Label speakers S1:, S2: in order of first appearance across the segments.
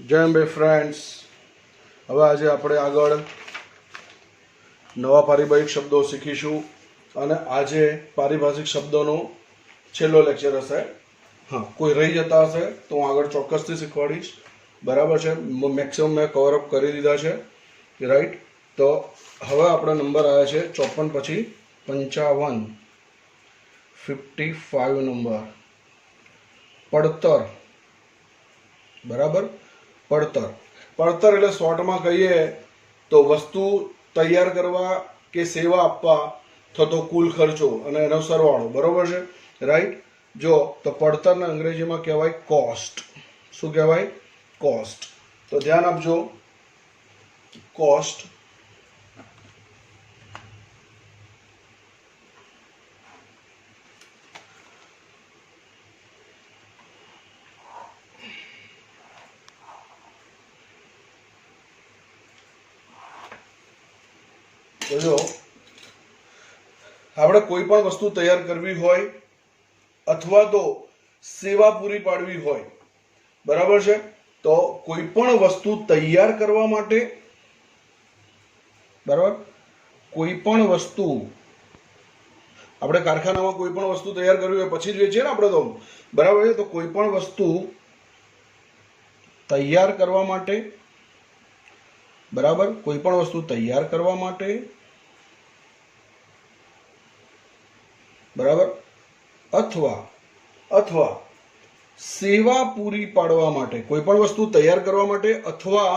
S1: જય અંબે ફ્રેન્ડ્સ. હવે આજે આપણે આગળ નવા પારિભાષિક શબ્દો શીખીશું અને આજે પારિભાષિક શબ્દોનો છેલ્લો લેક્ચર હશે. હા, કોઈ રહી જતા હશે તો હું આગળ ચોક્કસથી શીખવાડીશ. બરાબર છે, મેક્સિમમ મેં કવરઅપ કરી દીધા છે. રાઈટ. તો હવે આપણા નંબર આવ્યા છે 54 પછી 55, 55 નંબર. પડતર. બરાબર, પડતર. પડતર એટલે શોર્ટમાં કહીએ તો વસ્તુ તૈયાર કરવા કે સેવા આપવા થતો કુલ ખર્ચો અને એનો સરવાળો. બરોબર છે, રાઈટ. જો તો પડતરને અંગ્રેજીમાં કહેવાય કોસ્ટ. શું કહેવાય? કોસ્ટ. તો ધ્યાન આપજો, કોસ્ટ. તો જો આપણે કોઈ પણ વસ્તુ તૈયાર કરવી હોય અથવા તો સેવા પૂરી પાડવી હોય, બરાબર છે, તો કોઈ પણ વસ્તુ તૈયાર કરવા માટે, બરાબર, કોઈ પણ વસ્તુ આપણે કારખાનામાં કોઈ પણ વસ્તુ તૈયાર કરવી હોય પછી જ વેચીએ ને આપણે તો, બરાબર છે. તો કોઈ પણ વસ્તુ તૈયાર કરવા માટે, બરાબર, કોઈ પણ વસ્તુ તૈયાર કરવા માટે, બરાબર, અથવા સેવા પૂરી પાડવા માટે, કોઈ પણ વસ્તુ તૈયાર કરવા માટે અથવા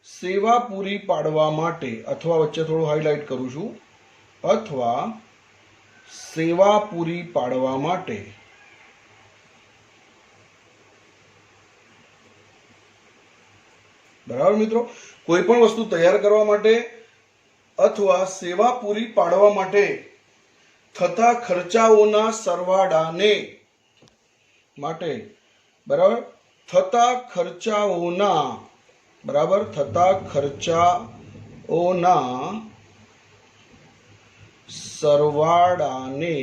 S1: સેવા પૂરી પાડવા માટે, અથવા વચ્ચે થોડું હાઇલાઇટ કરું છું, અથવા સેવા પૂરી પાડવા માટે, બરાબર મિત્રો, કોઈ પણ વસ્તુ તૈયાર કરવા માટે અથવા સેવા પૂરી પાડવા માટે થતા ખર્ચાઓના સરવાળાને માટે, બરાબર, થતા ખર્ચાઓના, બરાબર, થતા ખર્ચાઓના સરવાળાને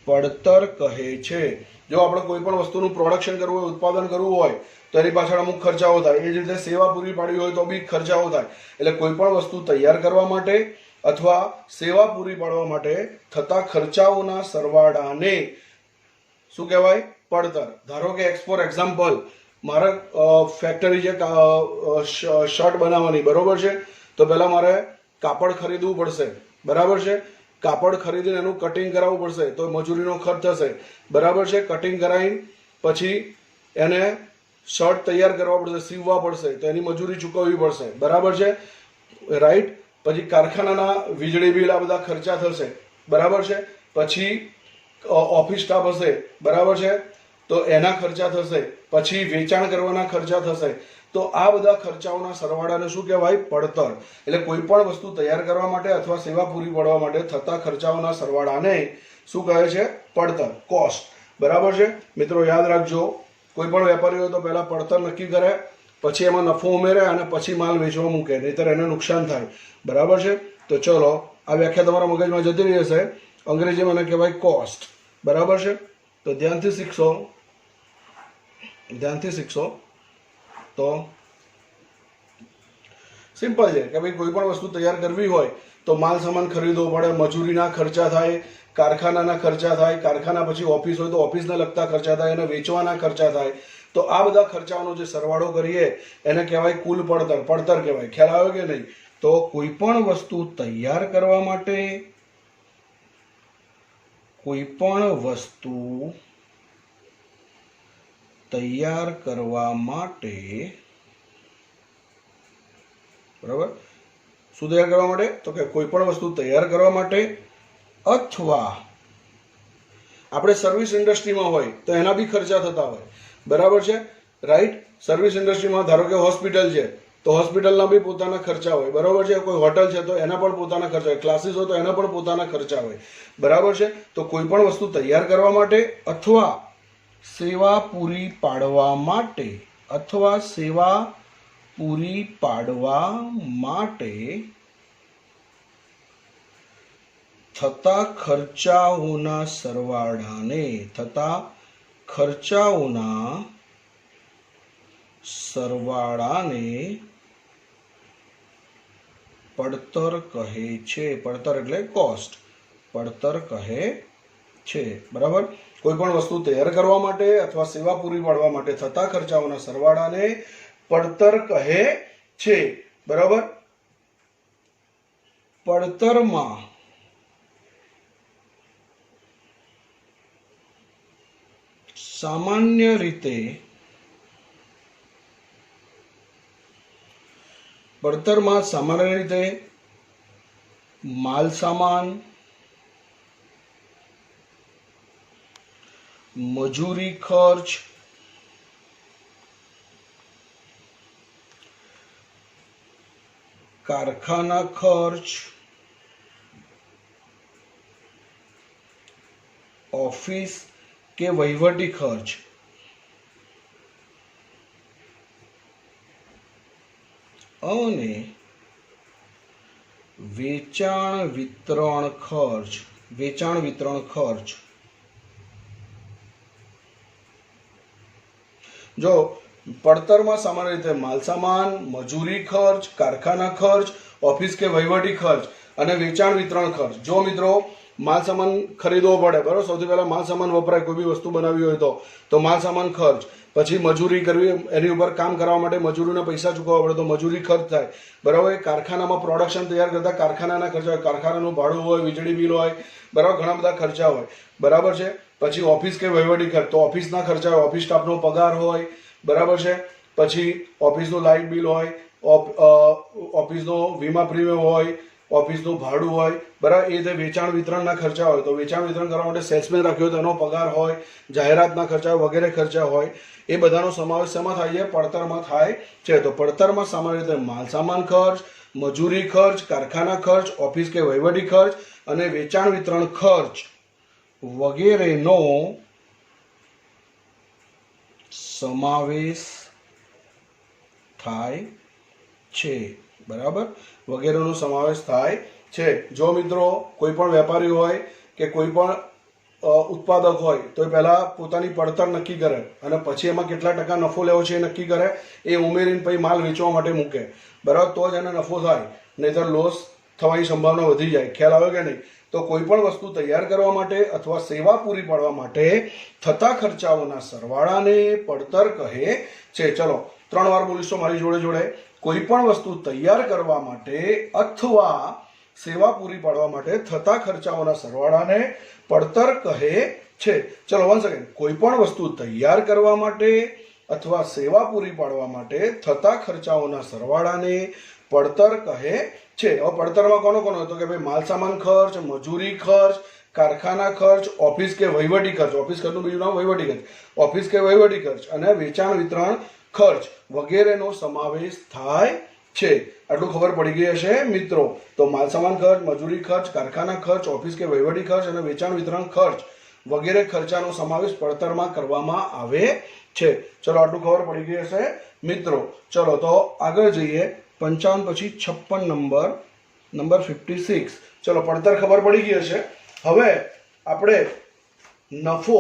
S1: પડતર કહે છે. જો આપણે કોઈ પણ વસ્તુનું પ્રોડક્શન કરવું હોય, ઉત્પાદન કરવું હોય તો એની પાછળ અમુક ખર્ચાઓ થાય. એ જ રીતે સેવા પૂરી પાડવી હોય તો બી ખર્ચાઓ થાય. એટલે કોઈ પણ વસ્તુ તૈયાર કરવા માટે અથવા સેવા પૂરી પાડવા માટે થતા ખર્ચાઓના સરવાળાને શું કહેવાય? પડતર. ધારો કે ફોર એક્ઝામ્પલ, મારે ફેક્ટરી છે શર્ટ બનાવવાની, બરોબર છે. તો પહેલાં મારે કાપડ ખરીદવું પડશે, બરાબર છે. કાપડ ખરીદીને એનું કટિંગ કરાવવું પડશે તો મજૂરીનો ખર્ચ થશે, બરાબર છે. કટિંગ કરાવી પછી એને શર્ટ તૈયાર કરવા પડશે, સીવવા પડશે તો એની મજૂરી ચૂકવવી પડશે, બરાબર છે, રાઈટ. પછી કારખાનાના વીજળી બિલ, આ બધા ખર્ચા થશે, બરાબર છે. પછી ઓફિસ સ્ટાફ હશે, બરાબર છે, તો એના ખર્ચા થશે. પછી વેચાણ કરવાના ખર્ચા થશે. તો આ બધા ખર્ચાઓના સરવાળાને શું કહેવાય? પડતર. એટલે કોઈ પણ વસ્તુ તૈયાર કરવા માટે અથવા સેવા પૂરી પાડવા માટે થતા ખર્ચાઓના સરવાળાને શું કહે છે? પડતર, કોસ્ટ. બરાબર છે મિત્રો, યાદ રાખજો. કોઈ પણ વેપારી હોય તો પહેલા પડતર નક્કી કરે, પછી એમાં નફો ઉમેરે અને પછી માલ વેચવા મૂકે, નહીંતર એને નુકસાન થાય, બરાબર છે. તો ચલો, આ વ્યાખ્યા તમારા મગજમાં જતી રહી હશે. અંગ્રેજીમાં એને કહેવાય કોસ્ટ, બરાબર છે. તો ધ્યાનથી શીખશો તો સિમ્પલ છે કે ભાઈ કોઈ પણ વસ્તુ તૈયાર કરવી હોય તો માલ સામાન ખરીદવો પડે, મજૂરીના ખર્ચા થાય, કારખાનાના ખર્ચા થાય, કારખાના પછી ઓફિસ હોય તો ઓફિસને લગતા ખર્ચા થાય, એને વેચવાના ખર્ચા થાય. તો આ બધા ખર્ચાઓનો જે સરવાળો કરીએ એને કહેવાય કુલ પડતર. પડતર કહેવાય. ખ્યાલ આવ્યો કે નહીં? તો કોઈ પણ વસ્તુ તૈયાર કરવા માટે, કોઈ પણ વસ્તુ તૈયાર કરવા માટે, બરાબર, શું તૈયાર કરવા માટે? તો કે કોઈ પણ વસ્તુ તૈયાર કરવા માટે અથવા આપણે સર્વિસ ઇન્ડસ્ટ્રીમાં હોય તો એના બી ખર્ચા થતા હોય, બરાબર છે, રાઈટ. સર્વિસ ઇન્ડસ્ટ્રીમાં ધારો કે હોસ્પિટલ છે તો હોસ્પિટલના બી પોતાના ખર્ચા હોય, બરાબર છે. કોઈ હોટલ છે તો એના પણ પોતાના ખર્ચા હોય, ક્લાસીસ હોય તો એના પણ પોતાના ખર્ચા હોય, બરાબર છે. તો કોઈ પણ વસ્તુ તૈયાર કરવા માટે અથવા સેવા પૂરી પાડવા માટે, અથવા સેવા પૂરી પાડવા માટે થતા ખર્ચાઓના સરવાળાને, થતા ખર્ચાઓના સરવાળાને પડતર કહે છે. પડતર એટલે કોસ્ટ. પડતર કહે છે. બરાબર. કોઈ પણ વસ્તુ તૈયાર કરવા માટે અથવા સેવા પૂરી પાડવા માટે થતા ખર્ચાઓના સરવાળાને પડતર કહે છે. બરાબર. પડતરમાં સામાન્ય રીતે માલ સામાન, મજૂરી ખર્ચ, કારખાના ખર્ચ, ઓફિસ કે વહીવટી ખર્ચ અને વેચાણ વિતરણ ખર્ચ. જો પડતરમાં સામાન્ય રીતે માલસામાન, મજૂરી ખર્ચ, કારખાના ખર્ચ, ઓફિસ કે વહીવટી ખર્ચ અને વેચાણ વિતરણ ખર્ચ. જો મિત્રો માલસામાન ખરીદવો પડે, બરાબર, સૌથી પહેલા માલસામાન વપરાય, કોઈ બી વસ્તુ બનાવવી હોય તો માલસામાન ખર્ચ, પછી મજૂરી કરવી, એની ઉપર કામ કરવા માટે મજૂરીના પૈસા ચૂકવવા પડે તો મજૂરી ખર્ચ થાય. બરાબર. કારખાનામાં પ્રોડક્શન તૈયાર કરતા કારખાનાના ખર્ચા હોય, કારખાનાનું ભાડું હોય, વીજળી બિલ હોય, બરાબર, ઘણા બધા ખર્ચા હોય. બરાબર છે. પછી ઓફિસ કે વહીવટી ખર્ચ, તો ઓફિસના ખર્ચા હોય, ઓફિસ સ્ટાફનો પગાર હોય. બરાબર છે. પછી ઓફિસનું લાઇટ બિલ હોય, ઓફિસનો વીમા પ્રીમિયમ હોય, ઓફિસનું ભાડું હોય. બરાબર. એ રીતે વેચાણ વિતરણના ખર્ચા હોય, તો વેચાણ વિતરણ કરવા માટે સેલ્સમેન રાખ્યો હોય તો એનો પગાર હોય, જાહેરાતના ખર્ચા વગેરે ખર્ચા હોય. એ બધાનો સમાવેશ શેમાં થાય છે? પડતરમાં થાય છે. તો પડતરમાં સામાન્ય રીતે માલસામાન ખર્ચ, મજૂરી ખર્ચ, કારખાના ખર્ચ, ઓફિસ કે વહીવટી ખર્ચ અને વેચાણ વિતરણ ખર્ચ વગેરેનો સમાવેશ થાય છે. બરાબર. વગેરેનો સમાવેશ થાય છે. જો મિત્રો કોઈ પણ વેપારી હોય કે કોઈ પણ ઉત્પાદક હોય તો એ પહેલા પોતાની પડતર નક્કી કરે અને પછી એમાં કેટલા ટકા નફો લેવો છે એ નક્કી કરે, એ ઉમેરીને પછી માલ વેચવા માટે મૂકે. બરાબર. તો જ એને નફો થાય, નહીંતર લોસ થવાની સંભાવના વધી જાય. ખ્યાલ આવે કે નહીં? તો કોઈ પણ વસ્તુ તૈયાર કરવા માટે અથવા સેવા પૂરી પાડવા માટે થતા ખર્ચાઓના સરવાળાને પડતર કહે છે. ચલો 3 વાર બોલીશું મારી જોડે. કોઈ પણ વસ્તુ તૈયાર કરવા માટે અથવા સેવા પૂરી પાડવા માટે થતા ખર્ચાઓના સરવાળાને પડતર કહે છે. ચલો વન સેકન્ડ. કોઈ પણ વસ્તુ તૈયાર કરવા માટે અથવા સેવા પૂરી પાડવા માટે થતા ખર્ચાઓના સરવાળાને પડતર કહે છે. હવે પડતરમાં કોનો હતો કે ભાઈ માલસામાન ખર્ચ, મજૂરી ખર્ચ, કારખાના ખર્ચ, ઓફિસ કે વહીવટી ખર્ચ, ઓફિસ ખર્ચનું બીજું નામ વહીવટી ખર્ચ, ઓફિસ કે વહીવટી ખર્ચ અને વેચાણ વિતરણ ખર્ચ વગેરેનો સમાવેશ થાય છે. આટલું ખબર પડી ગઈ હશે મિત્રો. તો માલસામાન ખર્ચ, મજૂરી ખર્ચ, કારખાના ખર્ચ, ઓફિસ કે વહીવટી ખર્ચ અને વેચાણ વિતરણ ખર્ચ વગેરે ખર્ચાનો સમાવેશ પડતરમાં કરવામાં આવે છે. ચલો આટલું ખબર પડી ગઈ હશે મિત્રો. ચલો તો આગળ જઈએ. 55 પછી 56 નંબર 56. ચલો પડતર ખબર પડી ગઈ હશે. હવે આપણે નફો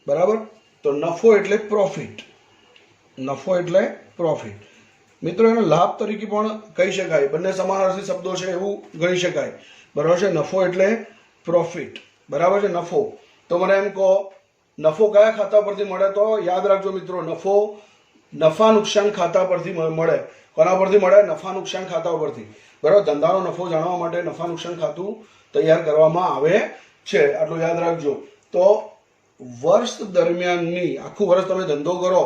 S1: બરાબર. તો નફો એટલે પ્રોફિટ. મિત્રો એનો લાભ તરીકે પણ કહી શકાય, બંને સમાનાર્થી શબ્દો છે એવું ગણી શકાય. બરાબર છે. નફો એટલે પ્રોફિટ. બરાબર છે. નફો તો મને એમ કહો, નફો કયા ખાતા પરથી મળે? તો યાદ રાખજો મિત્રો, નફો નફા નુકસાન ખાતા પરથી મળે. કોના પરથી મળે? નફા નુકસાન ખાતા પરથી. બરાબર. ધંધાનો નફો જાણવા માટે નફા નુકસાન ખાતું તૈયાર કરવામાં આવે છે. આટલું યાદ રાખજો. તો વર્ષ દરમિયાનની, આખું વર્ષ તમે ધંધો કરો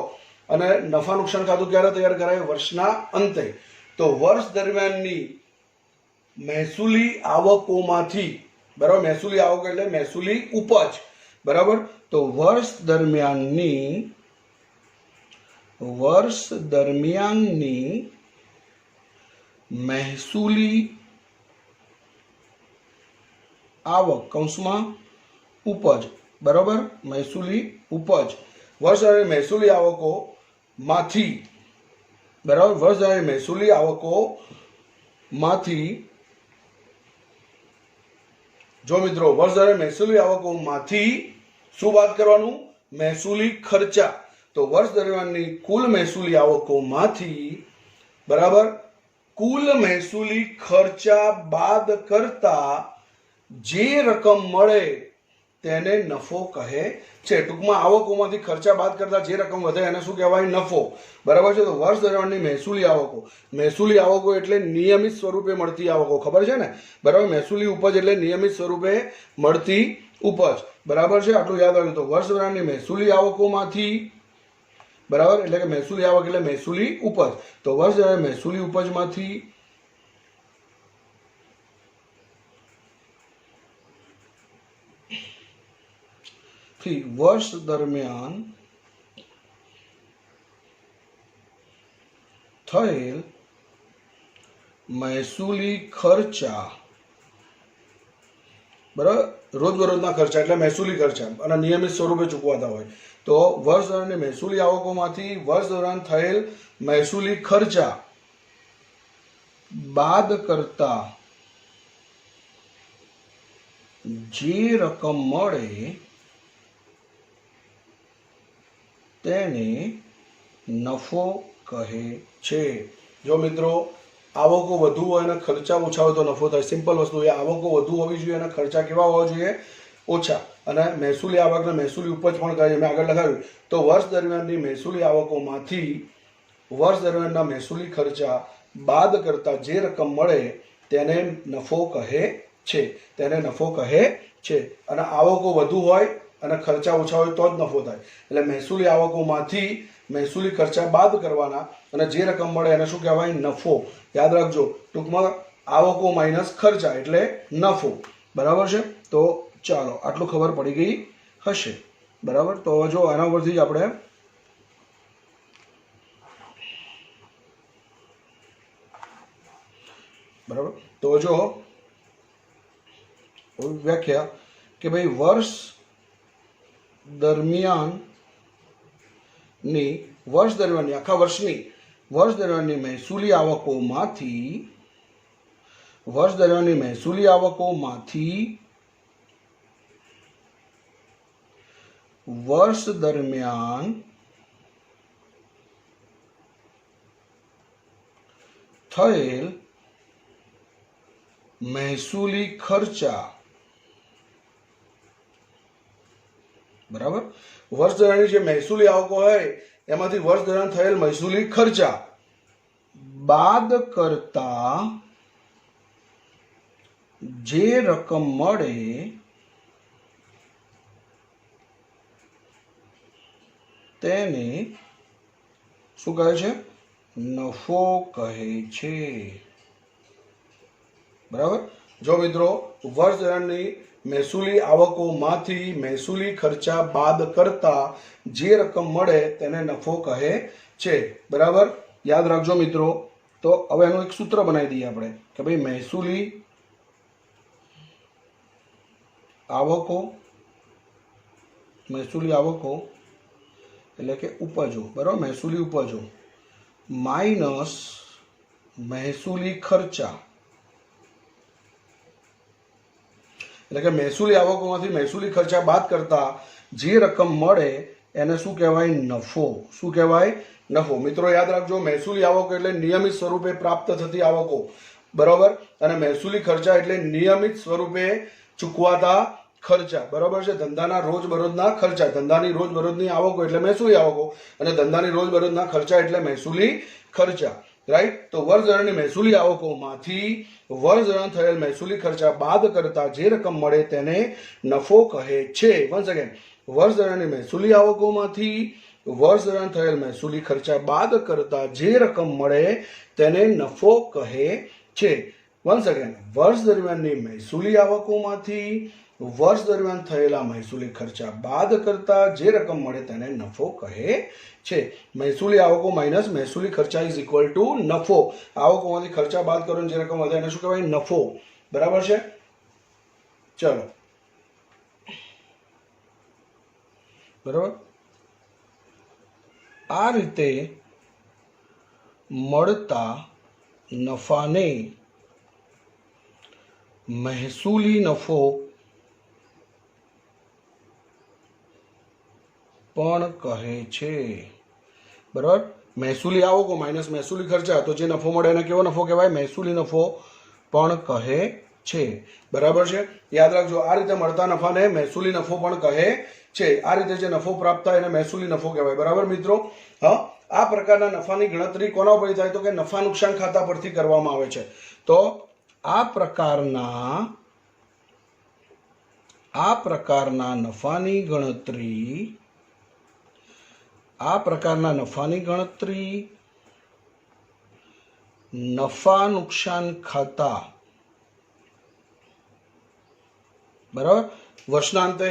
S1: અને નફા નુકસાન ખાતું ક્યારે તૈયાર કરાય? વર્ષના અંતે. તો વર્ષ દરમિયાનની મહેસૂલી આવકોમાંથી, બરાબર, મહેસૂલી આવક એટલે મહેસૂલી ઉપજ. બરાબર. તો વર્ષ દરમિયાનની મહેસૂલી આવક કૌંસમાં ઉપજ. બરાબર. મહેસૂલી ઉપજ વર્ષ મહેસૂલી આવકોમાંથી, બરાબર, વર્ષ મહેસૂલી આવકોમાંથી, જો મિત્રો વર્ષ મહેસૂલી આવકોમાંથી શું બાદ કરવાનું? મહેસૂલી ખર્ચા, તો વર્ષ દરમિયાનની કુલ મહેસૂલી આવકોમાંથી બરાબર કુલ મહેસૂલી ખર્ચા બાદ કરતા જે રકમ મળે તેને નફો કહે છે. ટૂંકમાં આવકોમાંથી ખર્ચા બાદ કરતા જે રકમ વધે એને શું કહેવાય? નફો. બરાબર છે. તો વર્ષ દરમિયાનની મહેસૂલી આવકો એટલે નિયમિત સ્વરૂપે મળતી આવકો, ખબર છે ને? બરાબર. મહેસૂલી ઉપજ એટલે નિયમિત સ્વરૂપે મળતી ઉપજ. બરાબર છે. આટલું યાદ રાખજો. તો વર્ષ દરમિયાનની મહેસૂલી આવકોમાંથી બરાબર એટલે કે મહેસૂલી આવક એટલે મહેસૂલી ઉપજ. તો વર્ષ દરમિયાન મહેસૂલી ઉપજમાંથી વર્ષ દરમિયાન થયેલ મહેસૂલી ખર્ચા, બરાબર, રોજબરોજના ખર્ચા એટલે મહેસૂલી ખર્ચા અને નિયમિત સ્વરૂપે ચૂકવાતા હોય. તો વર્ષ દરમિયાન મહેસૂલી આવકોમાંથી વર્ષ દરમિયાન થયેલ મહેસૂલી ખર્ચા બાદ કરતા જે રકમ મળે તેને નફો કહે છે. જો મિત્રો આવકો વધુ હોય અને ખર્ચા ઓછા હોય તો નફો થાય. સિમ્પલ વસ્તુ એ. આવકો વધુ હોવી જોઈએ અને ખર્ચા કેવા હોવા જોઈએ? ઓછા. અને મહેસૂલી આવક અને મહેસૂલી ઉપજ પણ કહે છે. મેં આગળ લખાવ્યું. તો વર્ષ દરમિયાનની મહેસૂલી આવકોમાંથી વર્ષ દરમિયાનના મહેસૂલી ખર્ચા બાદ કરતા જે રકમ મળે તેને નફો કહે છે. તેને નફો કહે છે. અને આવકો વધુ હોય અને ખર્ચા ઓછા હોય તો જ નફો થાય. એટલે મહેસૂલી આવકોમાંથી મહેસૂલી ખર્ચા બાદ કરવાના અને જે રકમ મળે એને શું કહેવાય? નફો. યાદ રાખજો. ટૂંકમાં આવકો માઇનસ ખર્ચા એટલે નફો. બરાબર છે. તો ચાલો આટલું ખબર પડી ગઈ હશે. બરાબર. તો જો આના પરથી જ આપણે બરાબર તો જો વ્યાખ્યા કે ભાઈ વર્ષ દરમિયાનની આખા વર્ષની મહેસૂલી આવકોમાંથી વર્ષ દરમિયાન થયેલ મહેસૂલી ખર્ચા, બરાબર, વર્ષ દરમિયાન જે મહેસૂલી આવકો હોય એમાંથી વર્ષ દરમિયાન થયેલ મહેસૂલી ખર્ચા બાદ કરતા જે રકમ મળે તેને શું કહે છે? નફો કહે છે. બરાબર. જો મિત્રો વર્ષ દરમિયાનની મહેસૂલી આવકોમાંથી મહેસૂલી ખર્ચા બાદ કરતા જે રકમ મળે તેને નફો કહે છે. બરાબર. યાદ રાખજો મિત્રો. તો હવે એનું એક સૂત્ર બનાવી દઈએ આપણે કે ભાઈ મહેસૂલી આવકો એટલે કે ઉપજો, બરાબર, મહેસૂલી ઉપજો માઇનસ મહેસૂલી ખર્ચા, એટલે કે મહેસૂલી આવકોમાંથી મહેસૂલી ખર્ચા બાદ કરતા જે રકમ મળે એને શું કહેવાય? નફો. શું કહેવાય? નફો. મિત્રો યાદ રાખજો. મહેસૂલી આવકો એટલે નિયમિત સ્વરૂપે પ્રાપ્ત થતી આવકો, બરાબર, અને મહેસૂલી ખર્ચા એટલે નિયમિત સ્વરૂપે ચૂકવાતા ખર્ચા. બરાબર છે. ધંધાના રોજબરોજના ખર્ચા, ધંધાની રોજબરોજની આવકો એટલે મહેસૂલી આવકો અને ધંધાની રોજબરોજના ખર્ચા એટલે મહેસૂલી ખર્ચા. રાઈટ. તો વર્ષ દરમિયાનની મહેસૂલી આવકોમાંથી વર્ષ દરમિયાન થયેલ મહેસૂલી ખર્ચા બાદ કરતા જે રકમ મળે તેને નફો કહે છે. વન્સ અગેન, વર્ષ દરમિયાનની મહેસૂલી આવકોમાંથી વર્ષ દરમિયાન થયેલ મહેસૂલી ખર્ચા બાદ કરતા જે રકમ મળે તેને નફો કહે છે. વન્સ અગેન, વર્ષ દરમિયાનની મહેસૂલી આવકોમાંથી વર્ષ દરમિયાન થયેલા મહેસૂલી ખર્ચા બાદ કરતા જે રકમ મળે તેને નફો કહે છે. મહેસૂલી આવકો માઇનસ મહેસૂલી ખર્ચા ઇઝ ઇક્વલ ટુ નફો. આવકોમાંથી ખર્ચા બાદ કરો જે રકમ વધે એને શું કહેવાય? નફો. બરાબર છે. ચલો. બરાબર. આ રીતે મળતા નફાને મહેસૂલી નફો પણ કહે છે. બરાબર. મહેસૂલી આવકો માઇનસ મહેસૂલી ખર્ચા, તો જે નફો મળે એને કેવો નફો કહેવાય? મહેસૂલી નફો પણ કહે છે. બરાબર છે. યાદ રાખજો, આ રીતે મળતા નફાને મહેસૂલી નફો પણ કહે છે. આ રીતે જે નફો પ્રાપ્ત થાય એને મહેસૂલી નફો કહેવાય. બરાબર મિત્રો. હા, આ પ્રકારના નફાની ગણતરી કોના પરથી થાય? તો કે નફા નુકસાન ખાતા પરથી કરવામાં આવે છે. તો આ પ્રકારના નફાની ગણતરી નફા નુકસાન ખાતા, બરાબર, વર્ષના અંતે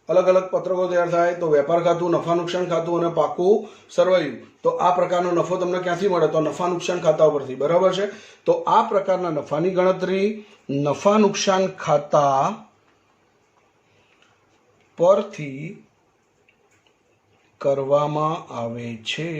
S1: અલગ અલગ પત્રકો તૈયાર થાય. તો વેપાર ખાતું, નફા નુકસાન ખાતું અને પાકું સરવૈયું. તો આ પ્રકારનો નફો તમને ક્યાંથી મળે? તો નફા નુકસાન ખાતા પરથી. બરાબર છે. તો આ પ્રકારના નફાની ગણતરી નફા નુકસાન ખાતા પરથી કરવામાં આવે છે.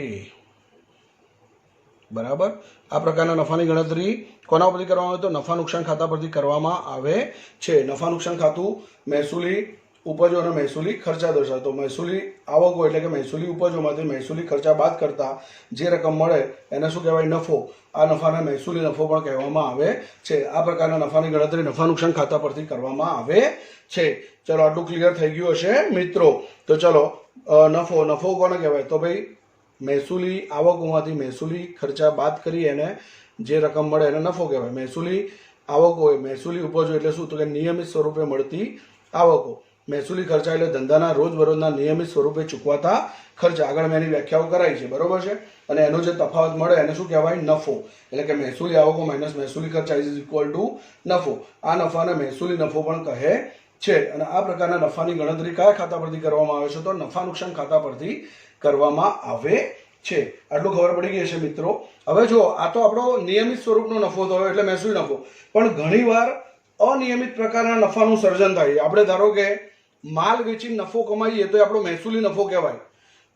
S1: બરાબર. આ પ્રકારના નફાની ગણતરી કોના પરથી કરવામાં આવે? તો નફા નુકસાન ખાતા પરથી કરવામાં આવે છે. નફા નુકસાન ખાતું મહેસૂલી ઉપજો અને મહેસૂલી ખર્ચા દર્શાવે. તો મહેસૂલી આવકો એટલે કે મહેસૂલી ઉપજોમાંથી મહેસૂલી ખર્ચા બાદ કરતા જે રકમ મળે એને શું કહેવાય? નફો. આ નફાને મહેસૂલી નફો પણ કહેવામાં આવે છે. આ પ્રકારના નફાની ગણતરી નફા નુકસાન ખાતા પરથી કરવામાં આવે છે. ચલો, આટલું ક્લિયર થઈ ગયું હશે મિત્રો. તો ચલો, નફો કોને કહેવાય? તો ભાઈ મહેસૂલી આવકોમાંથી મહેસૂલી ખર્ચા બાદ કરી એને જે રકમ મળે એને નફો કહેવાય. મહેસૂલી આવકો હોય, મહેસૂલી ઉપજો એટલે શું? તો કે નિયમિત સ્વરૂપે મળતી આવકો. મહેસૂલી ખર્ચા એટલે ધંધાના રોજબરોજના નિયમિત સ્વરૂપે ચૂકવાતા ખર્ચા. આગળ મેં એની વ્યાખ્યાઓ કરાઈ છે. બરોબર છે. અને એનો જે તફાવત મળે એને શું કહેવાય? નફો. એટલે કે મહેસૂલી આવકો માઇનસ મહેસૂલી ખર્ચા ઇઝ ઇક્વલ ટુ નફો. આ નફાને મહેસૂલી નફો પણ કહે છે. અને આ પ્રકારના નફાની ગણતરી કયા ખાતા પરથી કરવામાં આવે છે? તો નફા નુકસાન ખાતા પરથી કરવામાં આવે છે. આટલું ખબર પડી ગઈ હશે મિત્રો. હવે જો, આ તો આપણો નિયમિત સ્વરૂપનો નફો થયો એટલે મહેસૂલી નફો. પણ ઘણીવાર અનિયમિત પ્રકારના નફાનું સર્જન થાય. આપણે ધારો કે માલ વેચી નફો કમાઈએ તો એ આપણો મહેસૂલી નફો કહેવાય.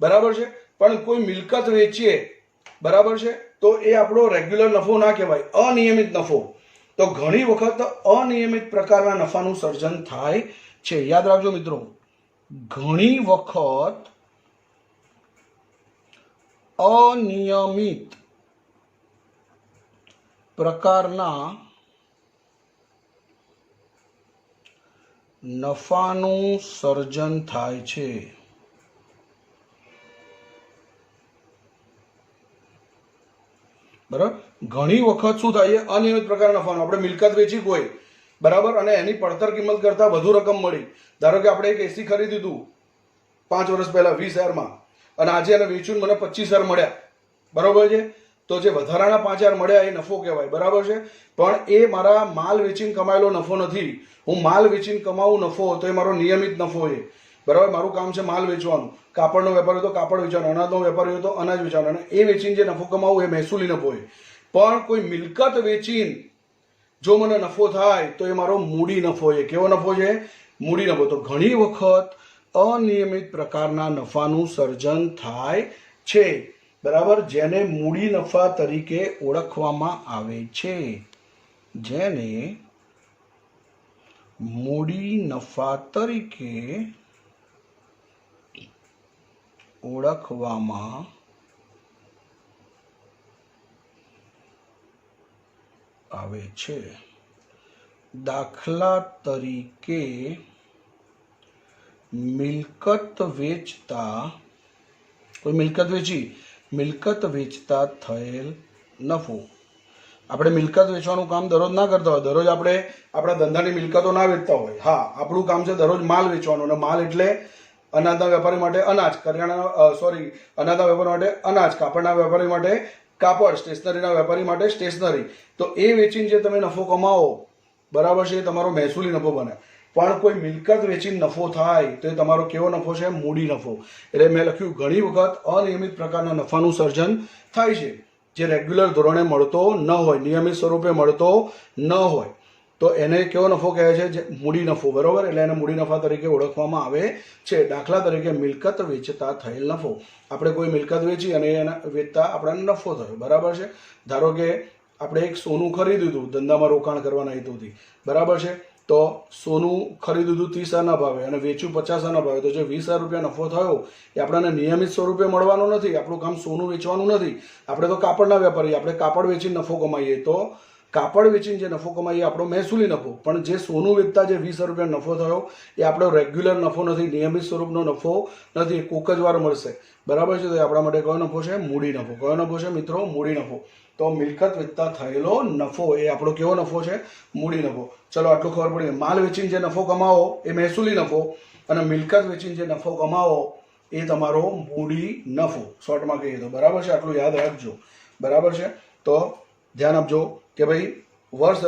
S1: બરાબર છે. પણ કોઈ મિલકત વેચીએ, બરાબર છે, તો એ આપણો રેગ્યુલર નફો ના કહેવાય, અનિયમિત નફો. તો ઘણી વખત અનિયમિત પ્રકારના નફાનું સર્જન થાય છે. યાદ રાખજો મિત્રો, ઘણી વખત અનિયમિત પ્રકારના નફાનું સર્જન થાય છે. બરાબર. ઘણી વખત શું થાય? અનિયમિત પ્રકારના નફાનું. આપણે મિલકત વેચી કોઈ, બરાબર, અને એની પડતર કિંમત કરતા વધુ રકમ મળી. ધારો કે આપણે એક એસી ખરીદ્યું હતું 5 વર્ષ પહેલા 20,000માં, અને આજે એને વેચ્યું મને 25,000 મળ્યા. બરાબર છે. તો જે વધારાના 5,000 મળ્યા એ નફો કહેવાય. બરાબર છે. પણ એ મારા માલ વેચીને કમાયેલો નફો નથી. હું માલ વેચીને કમાવું નફો, તો એ મારો નિયમિત નફો છે. બરાબર. મારું કામ છે માલ વેચવાનું. કાપડનો વેપાર હોય તો કાપડ વેચવાનો, અનાજનો વેપાર હોય તો અનાજ વેચવાનો, અને એ વેચીને જે નફો કમાવું એ મહેસૂલી નફો છે. પણ કોઈ મિલકત વેચીને જો મને નફો થાય તો એ મારો મૂડી નફો છે. કેવો નફો છે? મૂડી નફો. તો ઘણી વખત અનિયમિત પ્રકારના નફાનું સર્જન થાય છે. બરાબર. જેને મૂડી નફા તરીકે ઓળખવામાં આવે છે. જેને મૂડી નફા તરીકે ઓળખવામાં આવે છે. દાખલા તરીકે મિલકત વેચતા, કોઈ મિલકત વેચતા થયેલ નફો. આપણે મિલકત વેચવાનું કામ દરરોજ ના કરતા હોય. દરરોજ આપણે આપણા ધંધાની મિલકતો ના વેચતા હોય. હા, આપણું કામ છે દરરોજ માલ વેચવાનું. અને માલ એટલે અનાજના વેપારી માટે અનાજ, અનાજના વેપારી માટે અનાજ, કાપડના વેપારી માટે કાપડ, સ્ટેશનરીના વેપારી માટે સ્ટેશનરી. તો એ વેચીને જે તમે નફો કમાવો, બરાબર છે, એ તમારો મહેસૂલી નફો બને. પણ કોઈ મિલકત વેચીને નફો થાય તો એ તમારો કેવો નફો છે? મૂડી નફો. એટલે મેં લખ્યું, ઘણી વખત અનિયમિત પ્રકારના નફાનું સર્જન થાય છે, જે રેગ્યુલર ધોરણે મળતો ન હોય, નિયમિત સ્વરૂપે મળતો ન હોય. તો એને કેવો નફો કહે છે? જે મૂડી નફો. બરોબર. એટલે એને મૂડી નફા તરીકે ઓળખવામાં આવે છે. દાખલા તરીકે મિલકત વેચતા થયેલ નફો. આપણે કોઈ મિલકત વેચી અને એના વેચતા આપણને નફો થયો. બરાબર છે. ધારો કે આપણે એક સોનું ખરીદ્યું હતું ધંધામાં રોકાણ કરવાના હેતુથી. બરાબર છે. તો સોનું ખરીદ્યું હતું 30,000 ભાવે અને વેચ્યું 50,000 ભાવે, તો જે 20,000 રૂપિયા નફો થયો એ આપણને નિયમિત સ્વરૂપે મળવાનો નથી. આપણું કામ સોનું વેચવાનું નથી. આપણે તો કાપડના વેપારી, આપણે કાપડ વેચીને નફો કમાઈએ. તો કાપડ વેચીને જે નફો કમાઈએ આપણો મહેસૂલી નફો. પણ જે સોનું વેચતા જે 20,000 રૂપિયા નફો થયો એ આપણો રેગ્યુલર નફો નથી, નિયમિત સ્વરૂપનો નફો નથી, કોક જ વાર મળશે. બરાબર છે? તો આપણા માટે કયો નફો છે? મૂડી નફો. કયો નફો છે મિત્રો? મૂડી નફો. તો મિલકત વેચતા થયેલો નફો એ આપણો કેવો નફો છે? મૂડી નફો. ચલો આટલું ખબર પડી. માલ વેચીને જે નફો કમાવો એ મહેસૂલી નફો, અને મિલકત વેચીને જે નફો કમાવો એ તમારો મૂડી નફો, શોર્ટમાં કહીએ તો. બરાબર છે? આટલું યાદ રાખજો. બરાબર છે? તો ધ્યાન આપજો કે ભાઈ વર્ષ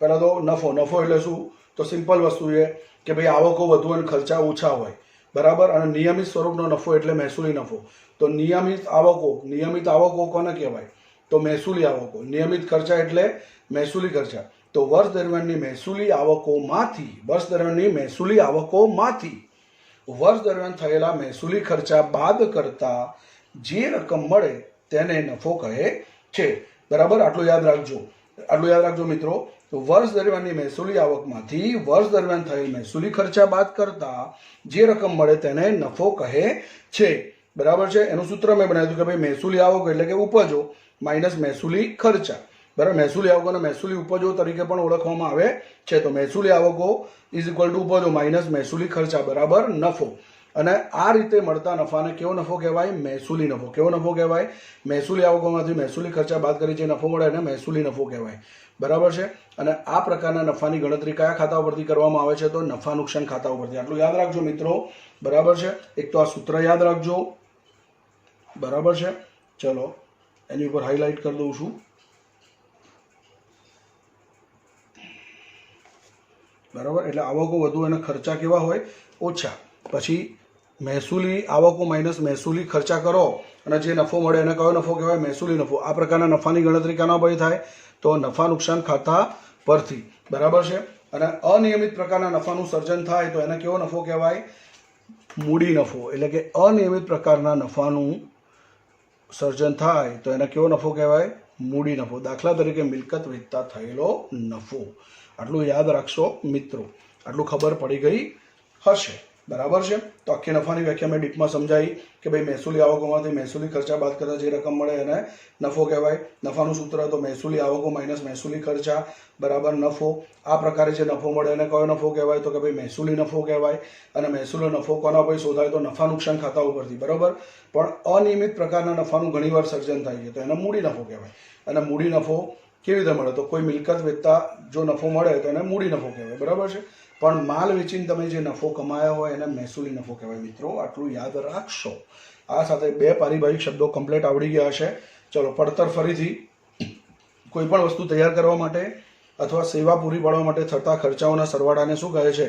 S1: પહેલાં તો નફો એટલે શું? તો સિમ્પલ વસ્તુ છે કે ભાઈ આવકો વધુ અને ખર્ચા ઓછા હોય. બરાબર? અને નિયમિત સ્વરૂપનો નફો એટલે મહેસૂલી નફો. તો નિયમિત આવકો કોને કહેવાય? તો મહેસૂલી આવકો. નિયમિત ખર્ચા એટલે મહેસૂલી ખર્ચા. તો વર્ષ દરમિયાનની મહેસૂલી આવકોમાંથી વર્ષ દરમિયાન થયેલા મહેસૂલી ખર્ચા બાદ કરતા જે રકમ મળે તેને નફો કહે છે. બરાબર? આટલું યાદ રાખજો મિત્રો. તો વર્ષ દરમિયાનની મહેસૂલી આવકમાંથી વર્ષ દરમિયાન થયેલ મહેસૂલી ખર્ચા બાદ કરતા જે રકમ મળે તેને નફો કહે છે. બરાબર છે? એનું સૂત્ર મેં બનાવ્યું કે ભાઈ મહેસૂલી આવક એટલે કે ઉપજો માઇનસ મહેસૂલી ખર્ચા. બરાબર? મહેસૂલી આવકોને મહેસૂલી ઉપજો તરીકે પણ ઓળખવામાં આવે છે. તો મહેસૂલી આવકો ઇઝ ઇક્વલ ટુ ઉપજો માઇનસ મહેસૂલી ખર્ચા બરાબર નફો. અને આ રીતે મળતા નફાને કેવો નફો કહેવાય? મહેસૂલી નફો. કેવો નફો કહેવાય? મહેસૂલી આવકોમાંથી મહેસૂલી ખર્ચા બાદ કરી જે નફો મળે એને મહેસૂલી નફો કહેવાય. બરાબર છે? અને આ પ્રકારના નફાની ગણતરી કયા ખાતા ઉપરથી કરવામાં આવે છે? તો નફા નુકસાન ખાતા ઉપરથી. આટલું યાદ રાખજો મિત્રો. બરાબર છે? એક તો આ સૂત્ર યાદ રાખજો. બરાબર છે? ચલો એની ઉપર હાઇલાઇટ કરી દઉં છું. બરાબર? એટલે આવકો વધુ અને ખર્ચા કેવા હોય? ઓછા. પછી મહેસૂલી આવકો માઇનસ મહેસૂલી ખર્ચા કરો અને જે નફો મળે એને કયો નફો કહેવાય? મહેસૂલી નફો. આ પ્રકારના નફાની ગણતરી કેના પરથી થાય? તો નફા નુકસાન ખાતા પરથી. બરાબર છે? અને અનિયમિત પ્રકારના નફાનું સર્જન થાય તો એને કેવો નફો કહેવાય? મૂડી નફો. એટલે કે અનિયમિત પ્રકારના નફાનું સર્જન થાય તો એને કેવો નફો કહેવાય? મૂડી નફો. દાખલા તરીકે મિલકત વેચતા થયેલો નફો. આટલું યાદ રાખશો મિત્રો. આટલું ખબર પડી ગઈ હશે. બરાબર છે? તો આખી નફાની વ્યાખ્યા મેં ડીપમાં સમજાવી કે ભાઈ મહેસૂલી આવકોમાંથી મહેસૂલી ખર્ચા બાદ કરતા જે રકમ મળે એને નફો કહેવાય. નફાનું સૂત્ર તો મહેસૂલી આવકો માઇનસ મહેસૂલી ખર્ચા બરાબર નફો. આ પ્રકારે જે નફો મળે એને કયો નફો કહેવાય? તો કે ભાઈ મહેસૂલી નફો કહેવાય. અને મહેસૂલી નફો કોના પર શોધાય? તો નફા નુકસાન ખાતા ઉપરથી. બરાબર? પણ અનિયમિત પ્રકારના નફાનું ઘણીવાર સર્જન થાય છે તો એને મૂડી નફો કહેવાય. અને મૂડી નફો કેવી રીતે મળે? તો કોઈ મિલકત વેચતા જો નફો મળે તો એને મૂડી નફો કહેવાય. બરાબર છે? પણ માલ વેચીને તમે જે નફો કમાયા હોય એને મહેસૂલી નફો કહેવાય. મિત્રો આટલું યાદ રાખશો. આ સાથે 2 પારિભાષિક શબ્દો કમ્પ્લીટ આવડી ગયા હશે. ચલો પડતર ફરીથી. કોઈ પણ વસ્તુ તૈયાર કરવા માટે અથવા સેવા પૂરી પાડવા માટે થતા ખર્ચાઓના સરવાળાને શું કહે છે?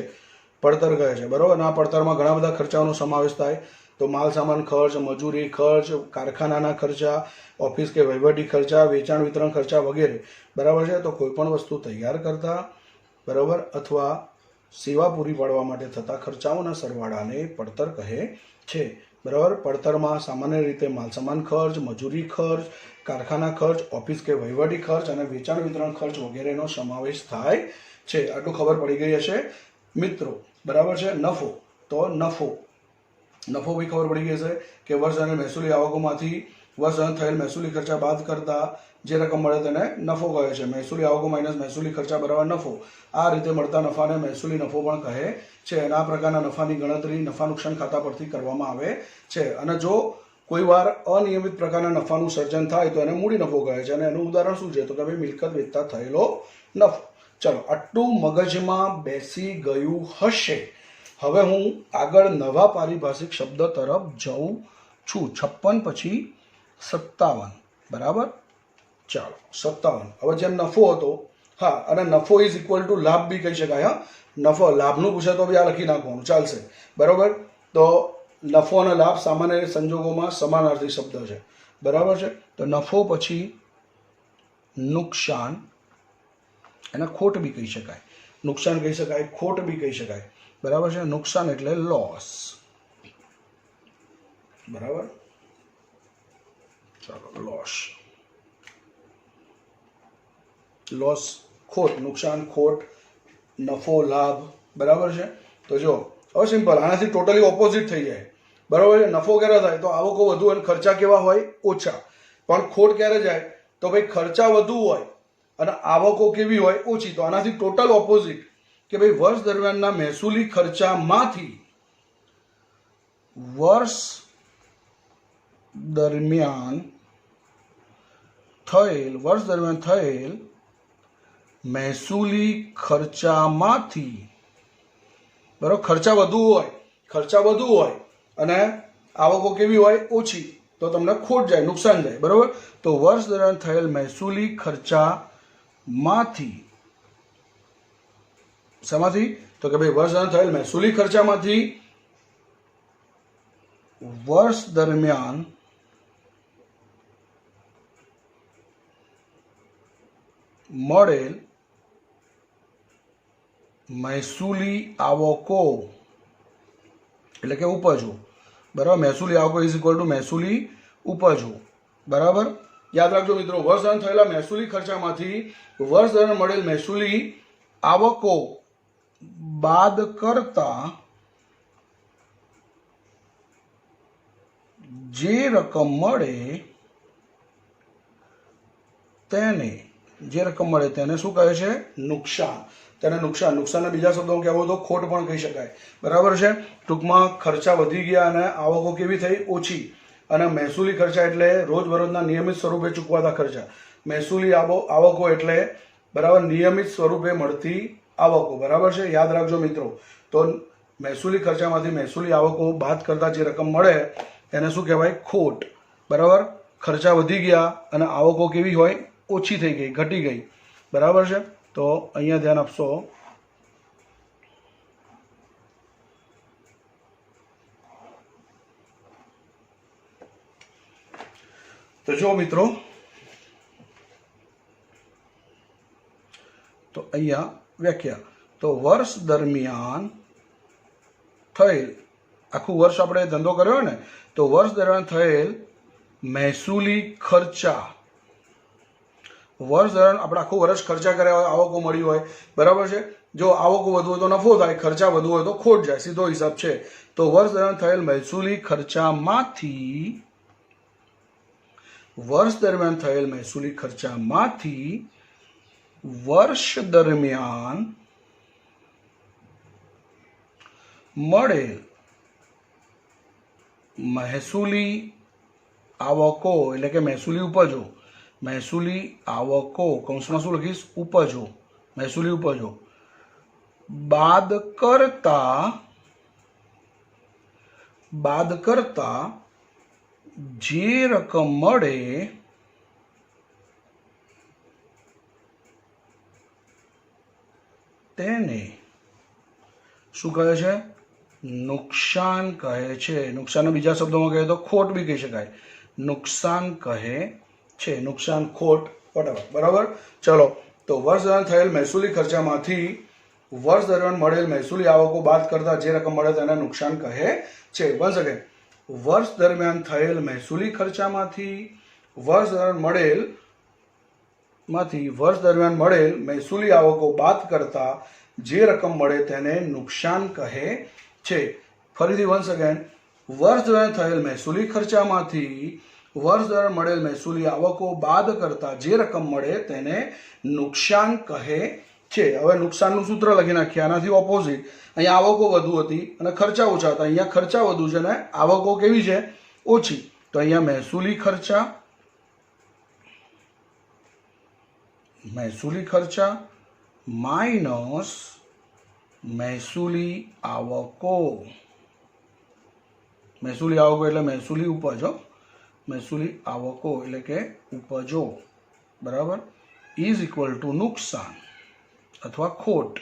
S1: પડતર કહે છે. બરાબર? અને આ પડતરમાં ઘણા બધા ખર્ચાઓનો સમાવેશ થાય. તો માલ સામાન ખર્ચ, મજૂરી ખર્ચ, કારખાનાના ખર્ચા, ઓફિસ કે વહીવટી ખર્ચા, વેચાણ વિતરણ ખર્ચા વગેરે. બરાબર છે? તો કોઈ પણ વસ્તુ તૈયાર કરતા બરાબર અથવા સેવા પૂરી પાડવા માટે થતા ખર્ચાઓના સરવાળાને પડતર કહે છે. બરાબર? પડતરમાં સામાન્ય રીતે માલસામાન ખર્ચ, મજૂરી ખર્ચ, કારખાના ખર્ચ, ઓફિસ કે વહીવટી ખર્ચ અને વેચાણ વિતરણ ખર્ચ વગેરેનો સમાવેશ થાય છે. આટલું ખબર પડી ગઈ હશે મિત્રો. બરાબર છે? નફો. તો નફો બી ખબર પડી ગઈ હશે કે વર્ષ અને મહેસૂલી આવકોમાંથી વર્ષ થયેલ મહેસૂલી ખર્ચા બાદ કરતા જે રકમ મળે તેને નફો કહે છે. મહેસૂલી આવકો માઇનસ મહેસૂલી ખર્ચા બરાબર નફો. આ રીતે મળતા નફાને મહેસૂલી નફો પણ કહે છે. અને આ પ્રકારના નફાની ગણતરી નફા નુકસાન ખાતા પરથી કરવામાં આવે છે. અને જો કોઈ વાર અનિયમિત પ્રકારના નફાનું સર્જન થાય તો એને મૂડી નફો કહે છે. અને એનું ઉદાહરણ શું છે? તો કે ભાઈ મિલકત વેચતા થયેલો નફો. ચલો આટલું મગજમાં બેસી ગયું હશે. હવે હું આગળ નવા પારિભાષિક શબ્દ તરફ જઉં છું. 56 પછી 57. બરાબર? ચાલો 57. હવે જેમ નફો હતો, હા, અને નફો ઇઝ ઇક્વલ ટુ લાભ બી કહી શકાય. હા, નફો લાભનું પૂછે તો બી આ લખી નાખવાનું ચાલશે. બરાબર? તો નફો અને લાભ સામાન્ય સંજોગોમાં સમાનાર્થી શબ્દ છે. બરાબર છે? તો નફો પછી નુકસાન, એને ખોટ બી કહી શકાય. નુકસાન કહી શકાય, ખોટ બી કહી શકાય. બરાબર છે? નુકસાન એટલે લોસ. બરાબર? ચાલો લોસ, ખોટ, નુકસાન, ખોટ, નફો લાભ, બરાબર છે. તો જો હવે સિમ્પલ, આનાથી ટોટલી ઓપોઝિટ થઈ જાય, બરાબર છે. નફો ક્યારે થાય તો આવકો વધુ અને ખર્ચા કેવા હોય ઓછા. પણ ખોટ ક્યારે જાય તો ભાઈ ખર્ચા વધુ હોય અને આવકો કેવી હોય ઓછી. તો આનાથી ટોટલ ઓપોઝિટ કે ભાઈ વર્ષ દરમિયાનના મહેસૂલી ખર્ચામાંથી વર્ષ દરમિયાન થયેલ મહેસૂલી ખર્ચામાંથી, બરાબર, ખર્ચા વધુ હોય અને આવકો કેવી હોય ઓછી, તો તમને ખોટ જાય, નુકસાન જાય, બરાબર. તો વર્ષ દરમિયાન થયેલ મહેસૂલી ખર્ચામાંથી, શેમાંથી તો કે ભાઈ વર્ષ દરમિયાન થયેલ મહેસૂલી ખર્ચામાંથી વર્ષ દરમિયાન મળેલ મહેસૂલી આવકો એટલે કે ઉપજો, બરાબર. મહેસૂલી આવકો ઇઝ ઇક્વલ ટુ મહેસૂલી ઉપજો, બરાબર. યાદ રાખજો મિત્રો, વર્ષ દરમિયાન થયેલા મહેસૂલી ખર્ચામાંથી વર્ષ દરમિયાન મળેલ મહેસૂલી આવકો બાદ કરતા જે રકમ મળે તેને શું કહે છે નુકસાન. તેને નુકસાનને બીજા શબ્દોમાં કહેવું તો ખોટ પણ કહી શકાય, બરાબર છે. ટૂંકમાં ખર્ચા વધી ગયા અને આવકો કેવી થઈ ઓછી. અને મહેસૂલી ખર્ચા એટલે રોજબરોજના નિયમિત સ્વરૂપે ચૂકવાતા ખર્ચા. મહેસૂલી આવકો એટલે, બરાબર, નિયમિત સ્વરૂપે મળતી આવકો, બરાબર છે. યાદ રાખજો મિત્રો, તો મહેસૂલી ખર્ચામાંથી મહેસૂલી આવકો બાદ કરતા જે રકમ મળે એને શું કહેવાય ખોટ, બરાબર. ખર્ચા વધી ગયા અને આવકો કેવી હોય ઓછી થઈ ગઈ, ઘટી ગઈ, બરાબર છે. તો અહીંયા ધ્યાન આપશો. તો જો મિત્રો, તો અહીંયા વ્યાખ્યા, તો વર્ષ દરમિયાન થયેલ, આખું વર્ષ આપણે ધંધો કર્યો હોય ને, તો વર્ષ દરમિયાન થયેલ મહેસૂલી ખર્ચા, વર્ષ દરમિયાન આપણે આખું વર્ષ ખર્ચા કર્યા હોય, આવકો મળી હોય, બરાબર છે. જો આવકો વધુ હોય તો નફો થાય, ખર્ચા વધુ હોય તો ખોટ જાય, સીધો હિસાબ છે. તો વર્ષ દરમિયાન થયેલ મહેસૂલી ખર્ચામાંથી વર્ષ દરમિયાન મળેલ મહેસૂલી આવકો એટલે કે મહેસૂલી ઉપજો, મહેસૂલી આવકો કૌંસમાં શું લખીશ ઉપજો, મહેસૂલી ઉપજો બાદ કરતા જે રકમ મળે તેને શું કહે છે નુકસાન કહે છે. નુકસાનને બીજા શબ્દોમાં કહે તો ખોટ બી કહી શકાય. નુકસાન કહે છે, નુકસાન, ખોટ, વોટેવર, બરાબર. ચલો, તો વર્ષ દરમિયાન થયેલ મહેસૂલી ખર્ચામાંથી વર્ષ દરમિયાન મળેલ મહેસૂલી આવકો બાદ કરતા જે રકમ મળે તેને નુકસાન કહે છે. વન્સ અગેન, વર્ષ દરમિયાન થયેલ મહેસૂલી ખર્ચામાંથી વર્ષ દરમિયાન મળેલ મહેસૂલી આવકો બાદ કરતા જે રકમ મળે તેને નુકસાન કહે છે. ફરીથી વન્સ અગેન, વર્ષ દરમિયાન થયેલ મહેસૂલી ખર્ચામાંથી વર્ષ દરમિયાન મળેલ મહેસૂલી આવકો બાદ કરતા જે રકમ મળે તેને નુકસાન કહે છે. હવે નુકસાનનું સૂત્ર લખી નાખીએ, આનાથી ઓપોઝિટ. અહીંયા આવકો વધુ હતી અને ખર્ચા ઓછા હતા, અહીંયા ખર્ચા વધુ છે અને આવકો કેવી છે ઓછી. તો અહીંયા મહેસૂલી ખર્ચા માઇનસ મહેસૂલી આવકો, મહેસૂલી આવકો એટલે મહેસૂલી ઉપજો, મહેસૂલી આવકો એટલે કે ઉપજો, બરાબર, ઇઝ ઇક્વલ ટુ નુકસાન અથવા ખોટ.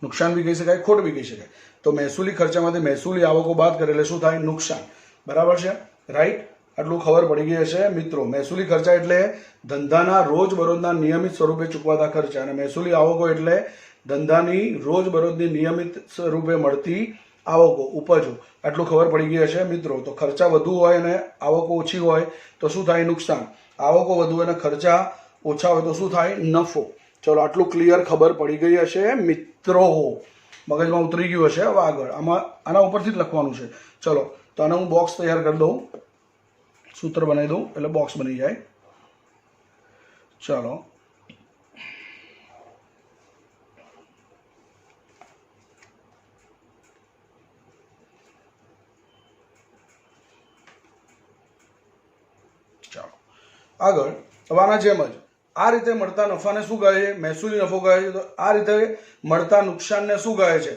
S1: નુકસાન બી કહી શકાય, ખોટ બી કહી શકાય. તો મહેસૂલી ખર્ચામાંથી મહેસૂલી આવકો બાદ કરે એટલે શું થાય નુકસાન, બરાબર છે, રાઈટ. આટલું ખબર પડી ગઈ હશે મિત્રો. મહેસૂલી ખર્ચા એટલે ધંધાના રોજબરોજના નિયમિત સ્વરૂપે ચૂકવાતા ખર્ચા અને મહેસૂલી આવકો એટલે ધંધાની રોજબરોજની નિયમિત સ્વરૂપે મળતી આવકો, ઉપજો. આટલું ખબર પડી ગઈ હશે મિત્રો. તો ખર્ચા વધુ હોય અને આવકો ઓછી હોય તો શું થાય નુકસાન. આવકો વધુ હોય અને ખર્ચા ઓછા હોય તો શું થાય નફો. ચલો આટલું ક્લિયર ખબર પડી ગઈ હશે મિત્રો, મગજમાં ઉતરી ગયું હશે. હવે આગળ આના ઉપરથી જ લખવાનું છે. ચલો તો આને હું બોક્સ તૈયાર કરી દઉં, સૂત્ર બનાવી દઉં એટલે બોક્સ બની જાય. ચલો આગળ હવે આના જેમ જ આ રીતે મળતા નફાને શું કહે છે? મહેસૂલી નફો કહે છે. તો આ રીતે મળતા નુકસાનને શું કહે છે?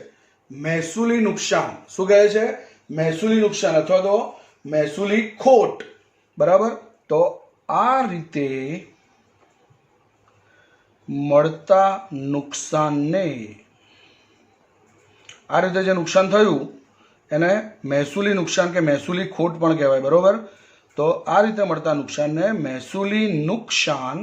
S1: મહેસૂલી નુકસાન. શું કહે છે? મહેસૂલી નુકસાન અથવા તો મહેસૂલી ખોટ. બરાબર. તો આ રીતે મળતા નુકસાનને, આ રીતે જે નુકસાન થયું એને મહેસૂલી નુકસાન કે મહેસૂલી ખોટ પણ કહેવાય. બરોબર. તો આ રીતે મળતા નુકસાનને મહેસૂલી નુકસાન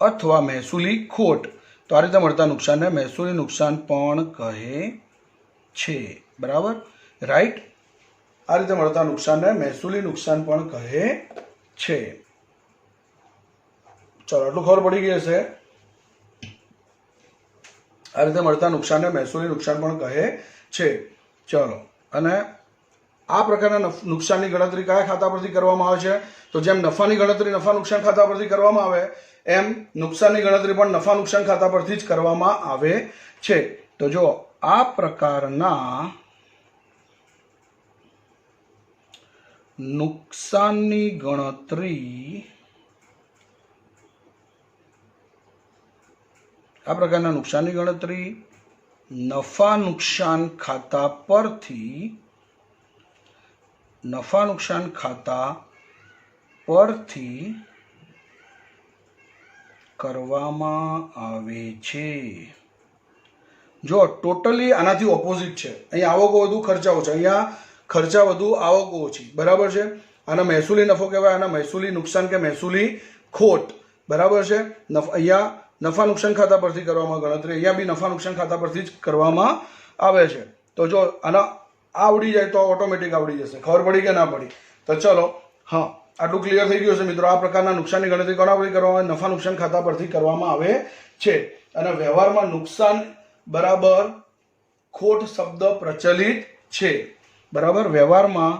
S1: અથવા મહેસૂલી ખોટ, તો આ રીતે મળતા નુકસાનને મહેસૂલી નુકસાન પણ કહે છે. બરાબર, રાઈટ. આ રીતે મળતા નુકસાનને મહેસૂલી નુકસાન પણ કહે છે. ચલો આટલું ખબર પડી ગઈ હશે. આ રીતે મળતા નુકસાનને મહેસૂલી નુકસાન પણ કહે છે. ચલો, અને આ પ્રકારના નુકસાનની ગણતરી કયા ખાતા પરથી કરવામાં આવે છે? તો જેમ નફાની ગણતરી નફા નુકસાન ખાતા પરથી કરવામાં આવે એમ નુકસાનની ગણતરી પણ નફા નુકસાન ખાતા પરથી જ કરવામાં આવે છે. તો જો આ પ્રકારના નુકસાનની ગણતરી નફા નુકસાન ખાતા પરથી કરવામાં આવે છે. જો ટોટલી આનાથી ઓપોઝિટ છે. અહીંયા આવકો વધુ ખર્ચા ઓછા, અહીંયા ખર્ચા વધુ આવકો ઓછી. બરાબર છે. આના મહેસૂલી નફો કહેવાય, આના મહેસૂલી નુકસાન કે મહેસૂલી ખોટ. બરાબર છે. અહીંયા નફા નુકસાન ખાતા પરથી કરવામાં ગણતરી, અહીંયા બી નફા નુકસાન ખાતા પરથી જ કરવામાં આવે છે. તો જો આના આવડી જાય તો ઓટોમેટિક આવડી જશે. ખબર પડી કે ના પડી? તો ચલો, હા, આટલું ક્લિયર થઈ ગયું છે મિત્રો. આ પ્રકારના નુકસાનની ગણતરી કોના પરથી કરવામાં આવે? નફા નુકસાન ખાતા પરથી કરવામાં આવે છે. અને વ્યવહારમાં નુકસાન બરાબર ખોટ શબ્દ પ્રચલિત છે. બરાબર. વ્યવહારમાં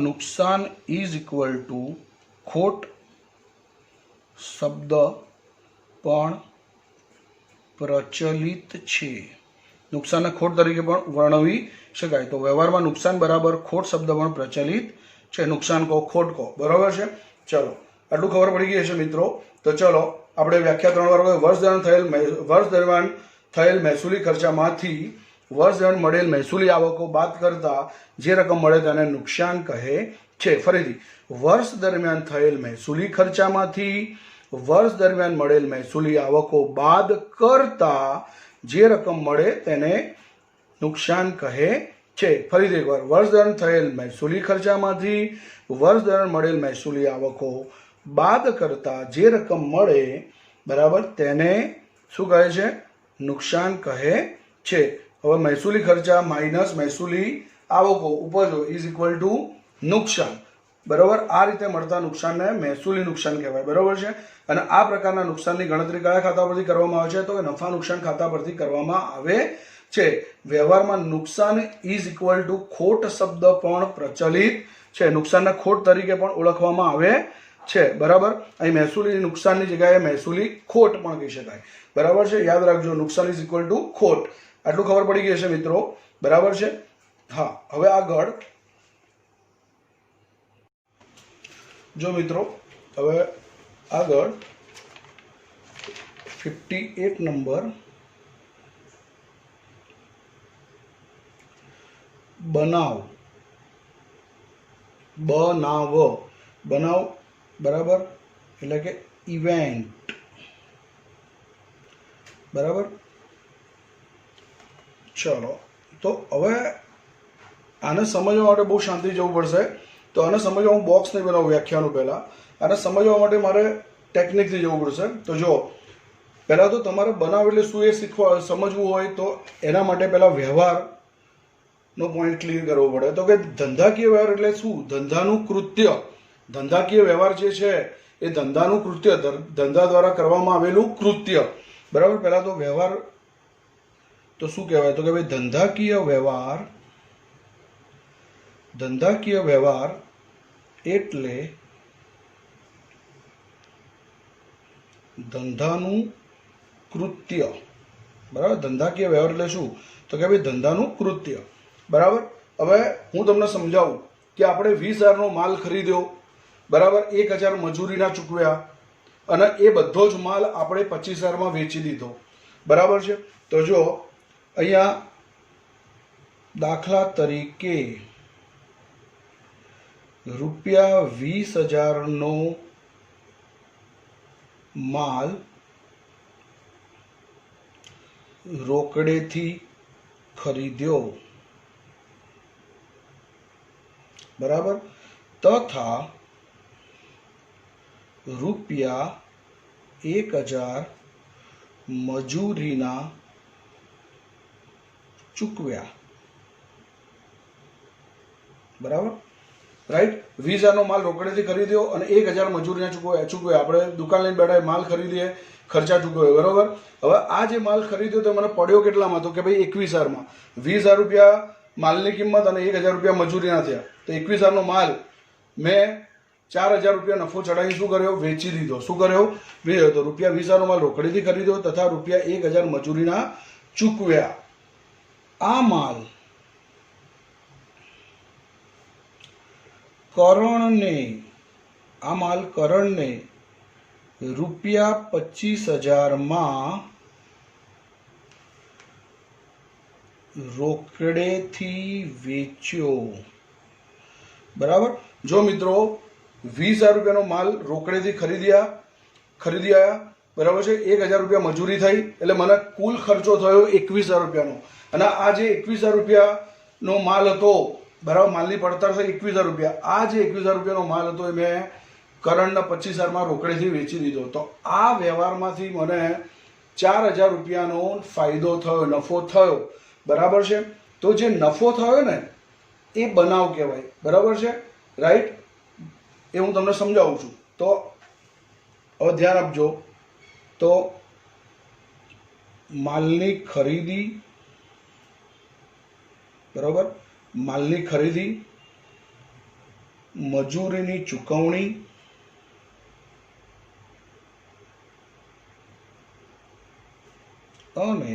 S1: નુકસાન ઇઝ ઇક્વલ ટુ ખોટ શબ્દ પણ પ્રચલિત છે. નુકસાનને ખોટ તરીકે પણ વર્ણવી શકાય. તો વ્યવહારમાં નુકસાન બરાબર ખોટ શબ્દ પણ પ્રચલિત છે. નુકસાન કહો, ખોટ કહો. બરાબર છે. ચલો આટલું ખબર પડી ગઈ હશે મિત્રો. તો ચલો આપણે વ્યાખ્યા 3 વાર વર્ષ દરમિયાન થયેલ મહેસૂલી ખર્ચામાંથી વર્ષ દરમિયાન મળેલ મહેસૂલી આવકો બાદ કરતા જે રકમ મળે તેને નુકસાન કહે છે. ફરીથી, વર્ષ દરમિયાન થયેલ મહેસૂલી ખર્ચામાંથી વર્ષ દરમિયાન મળેલ મહેસૂલી આવકો બાદ કરતા જે રકમ મળે તેને નુકસાન કહે છે. ફરીથી એકવાર, વર્ષ દરમિયાન થયેલ મહેસૂલી ખર્ચામાંથી વર્ષ દરમિયાન મળેલ મહેસૂલી આવકો બાદ કરતા જે રકમ મળે, બરાબર, તેને શું કહે છે? નુકસાન કહે છે. હવે મહેસૂલી ખર્ચા માઇનસ મહેસૂલી આવકો ઉપજો ઇઝ ઇક્વલ ટુ નુકસાન. બરાબર. આ રીતે મળતા નુકસાનને મહેસૂલી નુકસાન કહેવાય. બરાબર છે. અને આ પ્રકારના નુકસાનની ગણતરી કયા ખાતા પરથી કરવામાં આવે છે? તો નફા નુકસાન ખાતા પરથી કરવામાં આવે છે. વ્યવહારમાં નુકસાન ઇઝ ઇક્વલ ટુ ખોટ શબ્દ પણ પ્રચલિત છે. નુકસાનને ખોટ તરીકે પણ ઓળખવામાં આવે છે. બરાબર. અહીં મહેસૂલી નુકસાનની જગ્યાએ મહેસૂલી ખોટ પણ કહી શકાય. બરાબર છે. યાદ રાખજો, નુકસાન ઇઝ ઇક્વલ ટુ ખોટ. આટલું ખબર પડી ગઈ હશે મિત્રો. બરાબર છે. હા, હવે આગળ જો મિત્રો, હવે આગળ 58 નંબર બનાવ. બરાબર, એટલે કે ઇવેન્ટ. બરાબર. ચલો, તો હવે આને સમજવા માટે બહુ શાંતિ જવું પડશે. તો આને સમજવા હું બોક્સ નહીં બનાવું વ્યાખ્યાનું પહેલાં. આને સમજવા માટે મારે ટેકનિકથી જવું પડશે. તો જો પહેલાં તો તમારે બનાવ એટલે શું એ સમજવું હોય તો એના માટે પહેલાં વ્યવહારનો પોઈન્ટ ક્લિયર કરવો પડે. તો કે ધંધાકીય વ્યવહાર એટલે શું? ધંધાનું કૃત્ય. ધંધાકીય વ્યવહાર જે છે એ ધંધાનું કૃત્ય, ધંધા દ્વારા કરવામાં આવેલું કૃત્ય. બરાબર. પહેલાં તો વ્યવહાર તો શું કહેવાય? તો કે ભાઈ ધંધાકીય વ્યવહાર એટલે ધંધાનું કૃત્ય. બરાબર. ધંધાકીય વ્યવહાર એટલે શું? તો કે ભાઈ ધંધાનું કૃત્ય. બરાબર. હવે હું તમને સમજાવું કે આપણે 20,000નો માલ ખરીદ્યો, બરાબર, 1,000 મજૂરીના ચૂકવ્યા અને એ બધો જ માલ આપણે 25,000માં વેચી દીધો. બરાબર છે. તો જો અહીંયા દાખલા તરીકે ₹20,000નો માલ રોકડેથી ખરીદ્યો, બરાબર, તથા ₹1,000 મજૂરીના ચૂકવ્યા. બરાબર. રાઈટ. 20,000નો માલ રોકડેથી ખરીદ્યો અને 1,000 મજૂરીના ચૂકવ્યા. આપણે દુકાન લઈને બેઠા માલ ખરીદીએ, ખર્ચા ચૂકવ્યો. બરાબર. હવે આ જે માલ ખરીદ્યો તો મને પડ્યો કેટલામાં? તો કે ભાઈ 21,000માં. 20,000 રૂપિયા માલની કિંમત અને 1,000 રૂપિયા મજૂરીના થયા. તો 21,000નો માલ મેં 4,000 રૂપિયા નફો ચડાવી શું કર્યો? વેચી દીધો. શું કર્યો? વેચ્યો. તો ₹20,000નો માલ રોકડેથી ખરીદ્યો તથા ₹1,000 મજૂરીના ચૂકવ્યા. આ માલ કરણને ₹25,000માં રોકડેથી વેચ્યો. બરાબર. જો મિત્રો 20,000 રૂપિયાનો માલ રોકડેથી ખરીદ્યા, બરાબર છે, 1,000 રૂપિયા મજૂરી થઈ, એટલે મને કુલ ખર્ચો થયો 21,000 રૂપિયાનો. અને આ જે 21,000 રૂપિયાનો માલ હતો, બરાબર, માલની પડતર થઈ 21,000 રૂપિયા. આ જે 21,000 રૂપિયાનો માલ હતો એ મેં કરણના 25,000માં રોકડેથી વેચી દીધો. તો આ વ્યવહારમાંથી મને 4,000 રૂપિયાનો ફાયદો થયો, નફો થયો. બરાબર છે. તો જે નફો થયો ને એ બનાવ કહેવાય. બરાબર છે. રાઈટ. એ હું તમને સમજાવું છું. તો હવે ધ્યાન આપજો. તો માલની ખરીદી, બરાબર, માલની ખરીદી, મજૂરીની ચૂકવણી, અને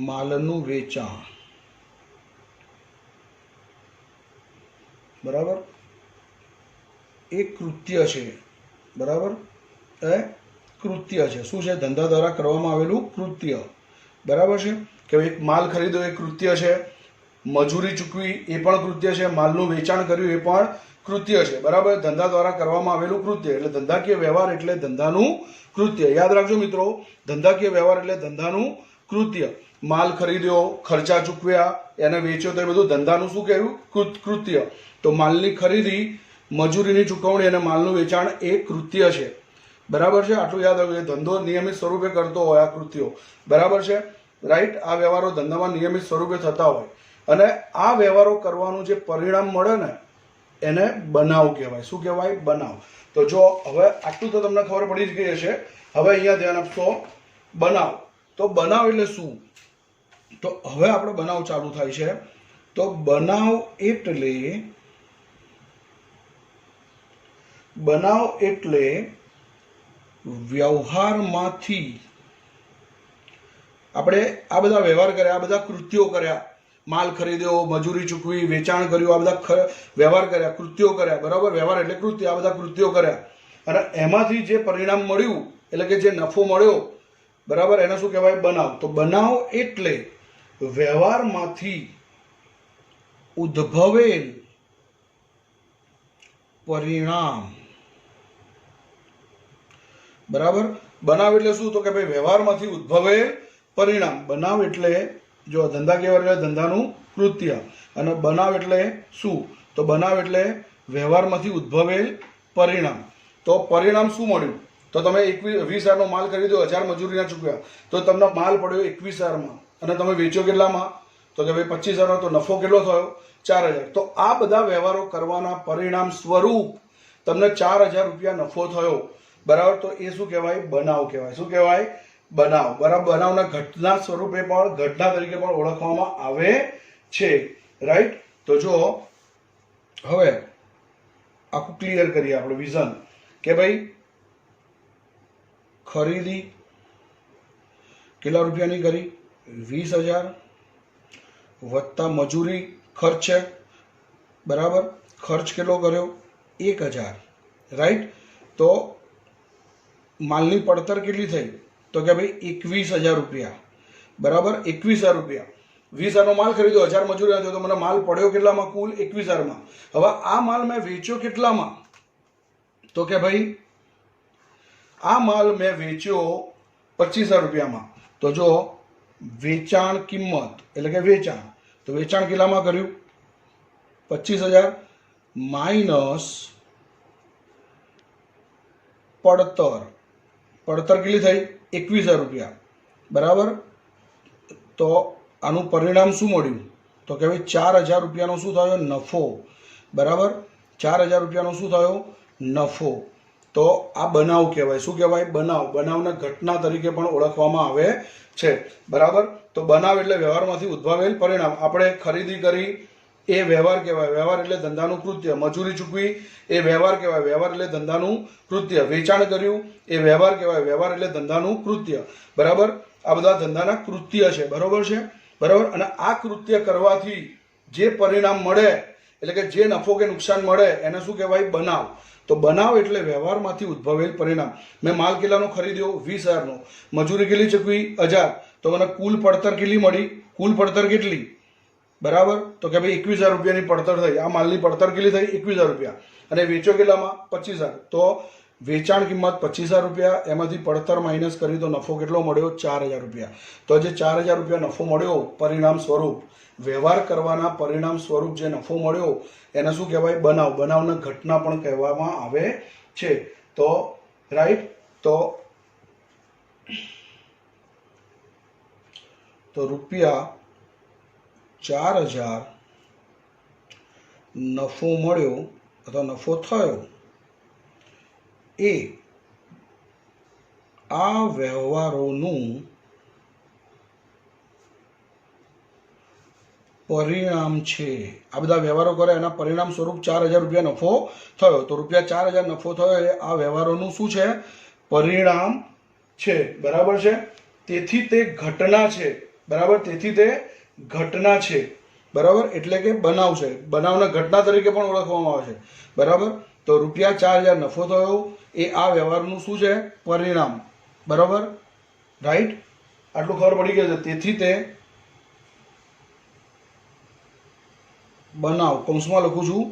S1: માલનું વેચાણ. બરાબર. એ કૃત્ય છે. બરાબર. એ કૃત્ય છે. શું છે? ધંધા દ્વારા કરવામાં આવેલું કૃત્ય. બરાબર છે. કે એક માલ ખરીદ્યો એ કૃત્ય છે, મજૂરી ચૂકવી એ પણ કૃત્ય છે, માલનું વેચાણ કર્યું એ પણ કૃત્ય છે. બરાબર. ધંધા દ્વારા કરવામાં આવેલું કૃત્ય એટલે ધંધાકીય વ્યવહાર એટલે ધંધાનું કૃત્ય. યાદ રાખજો મિત્રો, ધંધાકીય વ્યવહાર એટલે ધંધાનું કૃત્ય. માલ ખરીદ્યો, ખર્ચા ચૂકવ્યા, એને વેચ્યો, તો એ બધું ધંધાનું શું કહેવું? કૃત્ય. તો માલની ખરીદી, મજૂરીની ચૂકવણી અને માલનું વેચાણ એ કૃત્ય છે. બરાબર છે. આટલું યાદ રાખજો. ધંધો નિયમિત સ્વરૂપે કરતો હોય આ કૃત્યો. બરાબર છે. રાઈટ. આ વ્યવહારો ધંધામાં નિયમિત સ્વરૂપે થતા હોય અને આ વ્યવહારો કરવાનું જે પરિણામ મળે ને એને બનાવ કહેવાય. શું કહેવાય? બનાવ. તો જો હવે આટલું તો તમને ખબર પડી જ ગઈ હશે. હવે અહીંયા ધ્યાન આપશો. બનાવ. તો બનાવ એટલે શું? તો હવે આપણો બનાવ ચાલુ થાય છે. તો બનાવ એટલે વ્યવહારમાંથી આપણે આ બધા વ્યવહાર કર્યા, આ બધા કૃત્યો કર્યા, માલ ખરીદ્યો, મજૂરી ચૂકવી, વેચાણ કર્યું, આ બધા વ્યવહાર કર્યા, કૃત્યો કર્યા. બરાબર. વ્યવહાર એટલે કૃત્ય. આ બધા કૃત્યો કર્યા અને એમાંથી જે પરિણામ મળ્યું એટલે કે જે નફો મળ્યો, બરાબર, એને શું કહેવાય? બનાવ. તો બનાવ એટલે વ્યવહારમાંથી ઉદ્ભવેલ પરિણામ. બરાબર. બનાવ એટલે શું? તો કે ભાઈ વ્યવહારમાંથી ઉદ્ભવેલ પરિણામ. બનાવ એટલે જો ધંધાકીય વ્યવહાર એટલે ધંધાનું કૃત્ય અને બનાવ એટલે શું? તો બનાવ એટલે વ્યવહારમાંથી ઉદ્ભવેલ પરિણામ. તો પરિણામ શું મળ્યું? તો તમે 20,000નો માલ ખરીદ્યો, 1000 મજૂરીના ચૂક્યા, તો તમને માલ પડ્યો 21,000માં અને તમે વેચ્યો કેટલામાં? તો કે ભાઈ 25,000, તો નફો કેટલો થયો? 4,000. તો આ બધા વ્યવહારો કરવાના પરિણામ સ્વરૂપ તમને 4,000 રૂપિયા નફો થયો, બરાબર. તો એ શું કહેવાય? બનાવ કહેવાય. શું કહેવાય? બનાવ. બરાબર. બનાવના ઘટના સ્વરૂપે પણ, ઘટના તરીકે પણ ઓળખવામાં આવે છે, રાઈટ. તો જો હવે આખું ક્લિયર કરીએ આપણે વિઝન કે ભાઈ ખરીદી કેટલા રૂપિયાની કરી? 20,000 વત્તા મજૂરી ખર્ચ છે, બરાબર. ખર્ચ કેટલો કર્યો? 1,000, રાઈટ. તો માલની પડતર કેટલી થઈ? તો કે ભાઈ 21,000 રૂપિયા, બરાબર. 21,000 રૂપિયા. 20,000નો માલ ખરીદ્યો, 1000 મજૂરી થયો, તો મને માલ પડ્યો કેટલામાં? કુલ 21,000માં. હવે આ માલ મેં વેચ્યો કેટલામાં? તો કે ભાઈ આ માલ મેં વેચ્યો 25,000 રૂપિયામાં. તો જો વેચાણ કિંમત એટલે કે વેચાણ, તો વેચાણ કેટલામાં કર્યું? 25,000 માઇનસ પડતર. પડતર કેટલી થઈ? 21,000 રૂપિયા, બરાબર. તો આનું પરિણામ શું મળ્યું? તો કે ભાઈ 4,000 રૂપિયાનો શું થયો? નફો, બરાબર. 4,000 રૂપિયાનો શું થયો? નફો. તો આ બનાવ કહેવાય. શું કહેવાય? બનાવ. બનાવને ઘટના તરીકે પણ ઓળખવામાં આવે છે, બરાબર. તો બનાવ એટલે વ્યવહારમાંથી ઉદ્ભવેલ પરિણામ. આપણે ખરીદી કરી એ વ્યવહાર કહેવાય. વ્યવહાર એટલે ધંધાનું કૃત્ય. મજૂરી ચૂકવી એ વ્યવહાર કહેવાય. વ્યવહાર એટલે ધંધાનું કૃત્ય. વેચાણ કર્યું એ વ્યવહાર કહેવાય. વ્યવહાર એટલે ધંધાનું કૃત્ય, બરાબર. આ બધા ધંધાના કૃત્ય છે, બરોબર છે, બરાબર. અને આ કૃત્ય કરવાથી જે પરિણામ મળે એટલે કે જે નફો કે નુકસાન મળે એને શું કહેવાય? બનાવ. તો બનાવ એટલે વ્યવહારમાંથી ઉદ્ભવેલ પરિણામ. મેં માલ કેટલાનો ખરીદ્યો? 20,000નો. મજૂરી કેટલી ચૂકવી? 1,000. તો મને કુલ પડતર કેટલી મળી? કુલ પડતર કેટલી? બરાબર. તો કે ભાઈ 21,000 રૂપિયાની પડતર થઈ. આ માલની પડતર કેટલી થઈ? 21,000 રૂપિયા. અને વેચ્યો કેટલામાં? 25,000. તો વેચાણ કિંમત 25,000 રૂપિયા, એમાંથી પડતર માઇનસ કરી તો નફો કેટલો મળ્યો? 4,000 રૂપિયા. તો જે 4,000 રૂપિયા નફો મળ્યો પરિણામ સ્વરૂપ, વ્યવહાર કરવાના પરિણામ સ્વરૂપ જે નફો મળ્યો એને શું કહેવાય? બનાવ. બનાવને ઘટના પણ કહેવામાં આવે છે. તો રાઈટ. તો રૂપિયા 4,000 નફો મળ્યો અથવા નફો થયો એ આ વ્યવહારોનું પરિણામ છે. આ બધા વ્યવહારો કરે એના પરિણામ સ્વરૂપ 4,000 રૂપિયા નફો થયો. તો રૂપિયા 4,000 નફો થયો એ આ વ્યવહારોનું શું છે? પરિણામ છે, બરાબર છે. તેથી તે ઘટના છે, બરાબર. તેથી તે ઘટના છે, બરાબર. એટલે કે બનાવ છે. બનાવને ઘટના તરીકે પણ ઓળખવામાં આવે છે, બરાબર. તો રૂપિયા 4,000 નફો થયો એ આ વ્યવહારનું શું છે? પરિણામ, બરાબર, રાઈટ. આટલું ખબર પડી ગઈ છે. તેથી તે બનાવ, કૌંસમાં લખું છું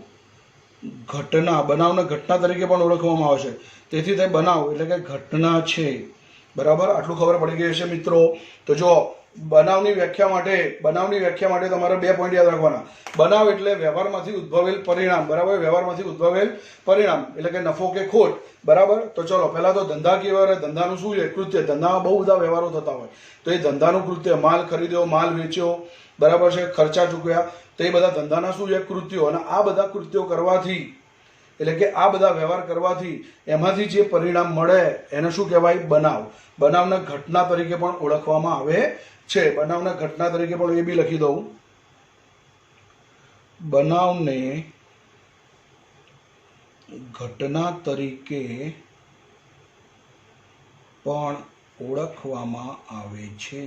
S1: ઘટના. બનાવને ઘટના તરીકે પણ ઓળખવામાં આવે છે. તેથી તે બનાવ એટલે કે ઘટના છે, બરાબર. આટલું ખબર પડી ગઈ છે મિત્રો. તો જો બનાવની વ્યાખ્યા માટે તમારે 2 પોઈન્ટ યાદ રાખવાના. બનાવ એટલે વ્યવહારમાંથી ઉદ્ભવેલ પરિણામ, બરાબર. વ્યવહારમાંથી ઉદ્ભવેલ પરિણામ એટલે કે નફો કે ખોટ, બરાબર. તો ચલો પહેલા તો ધંધાકીય વ્યવહાર. ધંધાનું શું છે? કૃત્ય. ધંધામાં બહુ બધા વ્યવહારો થતા હોય, તો એ ધંધાનું કૃત્ય. માલ ખરીદ્યો, માલ વેચ્યો, બરાબર છે, ખર્ચા ચૂકવ્યા, તો એ બધા ધંધાના શું છે? કૃત્યો. અને આ બધા કૃત્યો કરવાથી એટલે કે આ બધા વ્યવહાર કરવાથી એમાંથી જે પરિણામ મળે એને શું કહેવાય? બનાવ. બનાવને ઘટના તરીકે પણ ઓળખવામાં આવે છે. બનાવને ઘટના તરીકે પણ એ બી લખી દઉં. બનાવને ઘટના તરીકે પણ ઓળખવામાં આવે છે.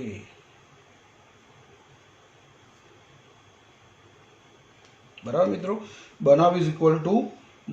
S1: બરાબર મિત્રો. બનાવ ઇઝ ઇક્વલ ટુ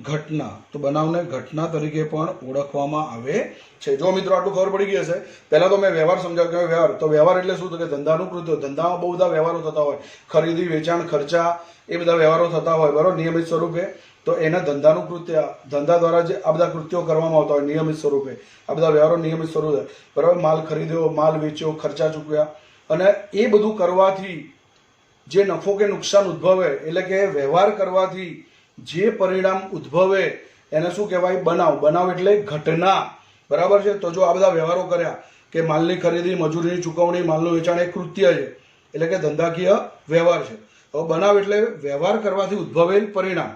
S1: ઘટના. તો બનાવને ઘટના તરીકે પણ ઓળખવામાં આવે છે. જો મિત્રો આટલું ખબર પડી ગઈ હશે. પહેલા તો મેં વ્યવહાર સમજાવ્યો કે વ્યવહાર. તો વ્યવહાર એટલે શું? તો કે ધંધાનું કૃત્ય. ધંધામાં બહુ બધા વ્યવહારો થતા હોય. ખરીદી, વેચાણ, ખર્ચા, એ બધા વ્યવહારો થતા હોય, બરાબર, નિયમિત સ્વરૂપે. તો એના ધંધાનું કૃત્ય, ધંધા દ્વારા જે આ બધા કૃત્યો કરવામાં આવતા હોય નિયમિત સ્વરૂપે, આ બધા વ્યવહારો નિયમિત સ્વરૂપે, બરાબર. માલ ખરીદ્યો, માલ વેચ્યો, ખર્ચા ચૂકવ્યા, અને એ બધું કરવાથી જે નફો કે નુકસાન ઉદ્ભવે એટલે કે વ્યવહાર કરવાથી જે પરિણામ ઉદ્ભવે એને શું કહેવાય? બનાવ. બનાવ એટલે ઘટના, બરાબર છે. તો જો આ બધા વ્યવહારો કર્યા કે માલની ખરીદી, મજૂરીની ચૂકવણી, માલનું વેચાણ એ કૃત્ય છે, એટલે કે ધંધાકીય વ્યવહાર છે. હવે બનાવ એટલે વ્યવહાર કરવાથી ઉદ્ભવેલ પરિણામ.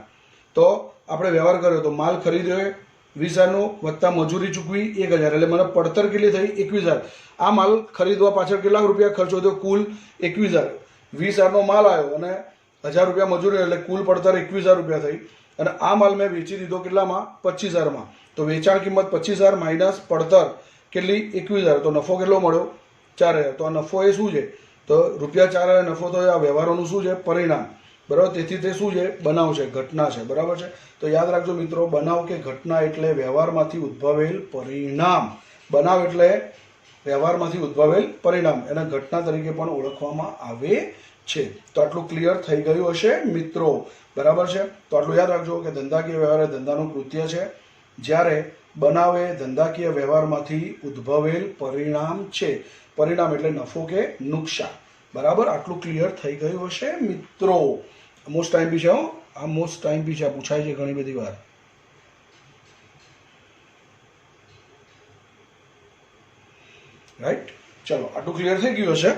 S1: તો આપણે વ્યવહાર કર્યો તો માલ ખરીદ્યો 20,000નો વત્તા મજૂરી ચૂકવી 1,000, એટલે મને પડતર કેટલી થઈ? 21,000. આ માલ ખરીદવા પાછળ કેટલા રૂપિયા ખર્ચો થયો? કુલ 21,000. 20,000નો માલ આવ્યો અને 1,000 રૂપિયા મજૂરી, એટલે કુલ પડતર 21,000 રૂપિયા થઈ. અને આ માલ મેં વેચી દીધો કેટલામાં? 25,000માં. તો વેચાણ કિંમત 25,000 માઇનસ પડતર કેટલી? 21,000. તો નફો કેટલો મળ્યો? 4,000. તો આ નફો એ શું છે? તો રૂપિયા 4,000 નફો તો આ વ્યવહારોનું શું છે? પરિણામ. બરાબર. તેથી તે શું છે? બનાવ છે, ઘટના છે. બરાબર છે. તો યાદ રાખજો મિત્રો, બનાવ કે ઘટના એટલે વ્યવહારમાંથી ઉદ્ભવેલ પરિણામ. બનાવ એટલે વ્યવહારમાંથી ઉદ્ભવેલ પરિણામ, એને ઘટના તરીકે પણ ઓળખવામાં આવે છે. તો આટલું ક્લિયર થઈ ગયું હશે મિત્રો. બરાબર છે. તો આટલું યાદ રાખજો કે ધંધાકીય વ્યવહાર એ ધંધાનું કૃત્ય છે, જ્યારે બનાવ એ ધંધાકીય વ્યવહારમાંથી ઉદ્ભવેલ પરિણામ છે. પરિણામ એટલે નફો કે નુકસાન. બરાબર. આટલું ક્લિયર થઈ ગયું હશે મિત્રો. મોસ્ટ ટાઈમ બી છે. આ મોસ્ટ ટાઈમ બી છે, પૂછાય છે ઘણી બધી વાર. રાઈટ. ચલો, આટલું ક્લિયર થઈ ગયું હશે.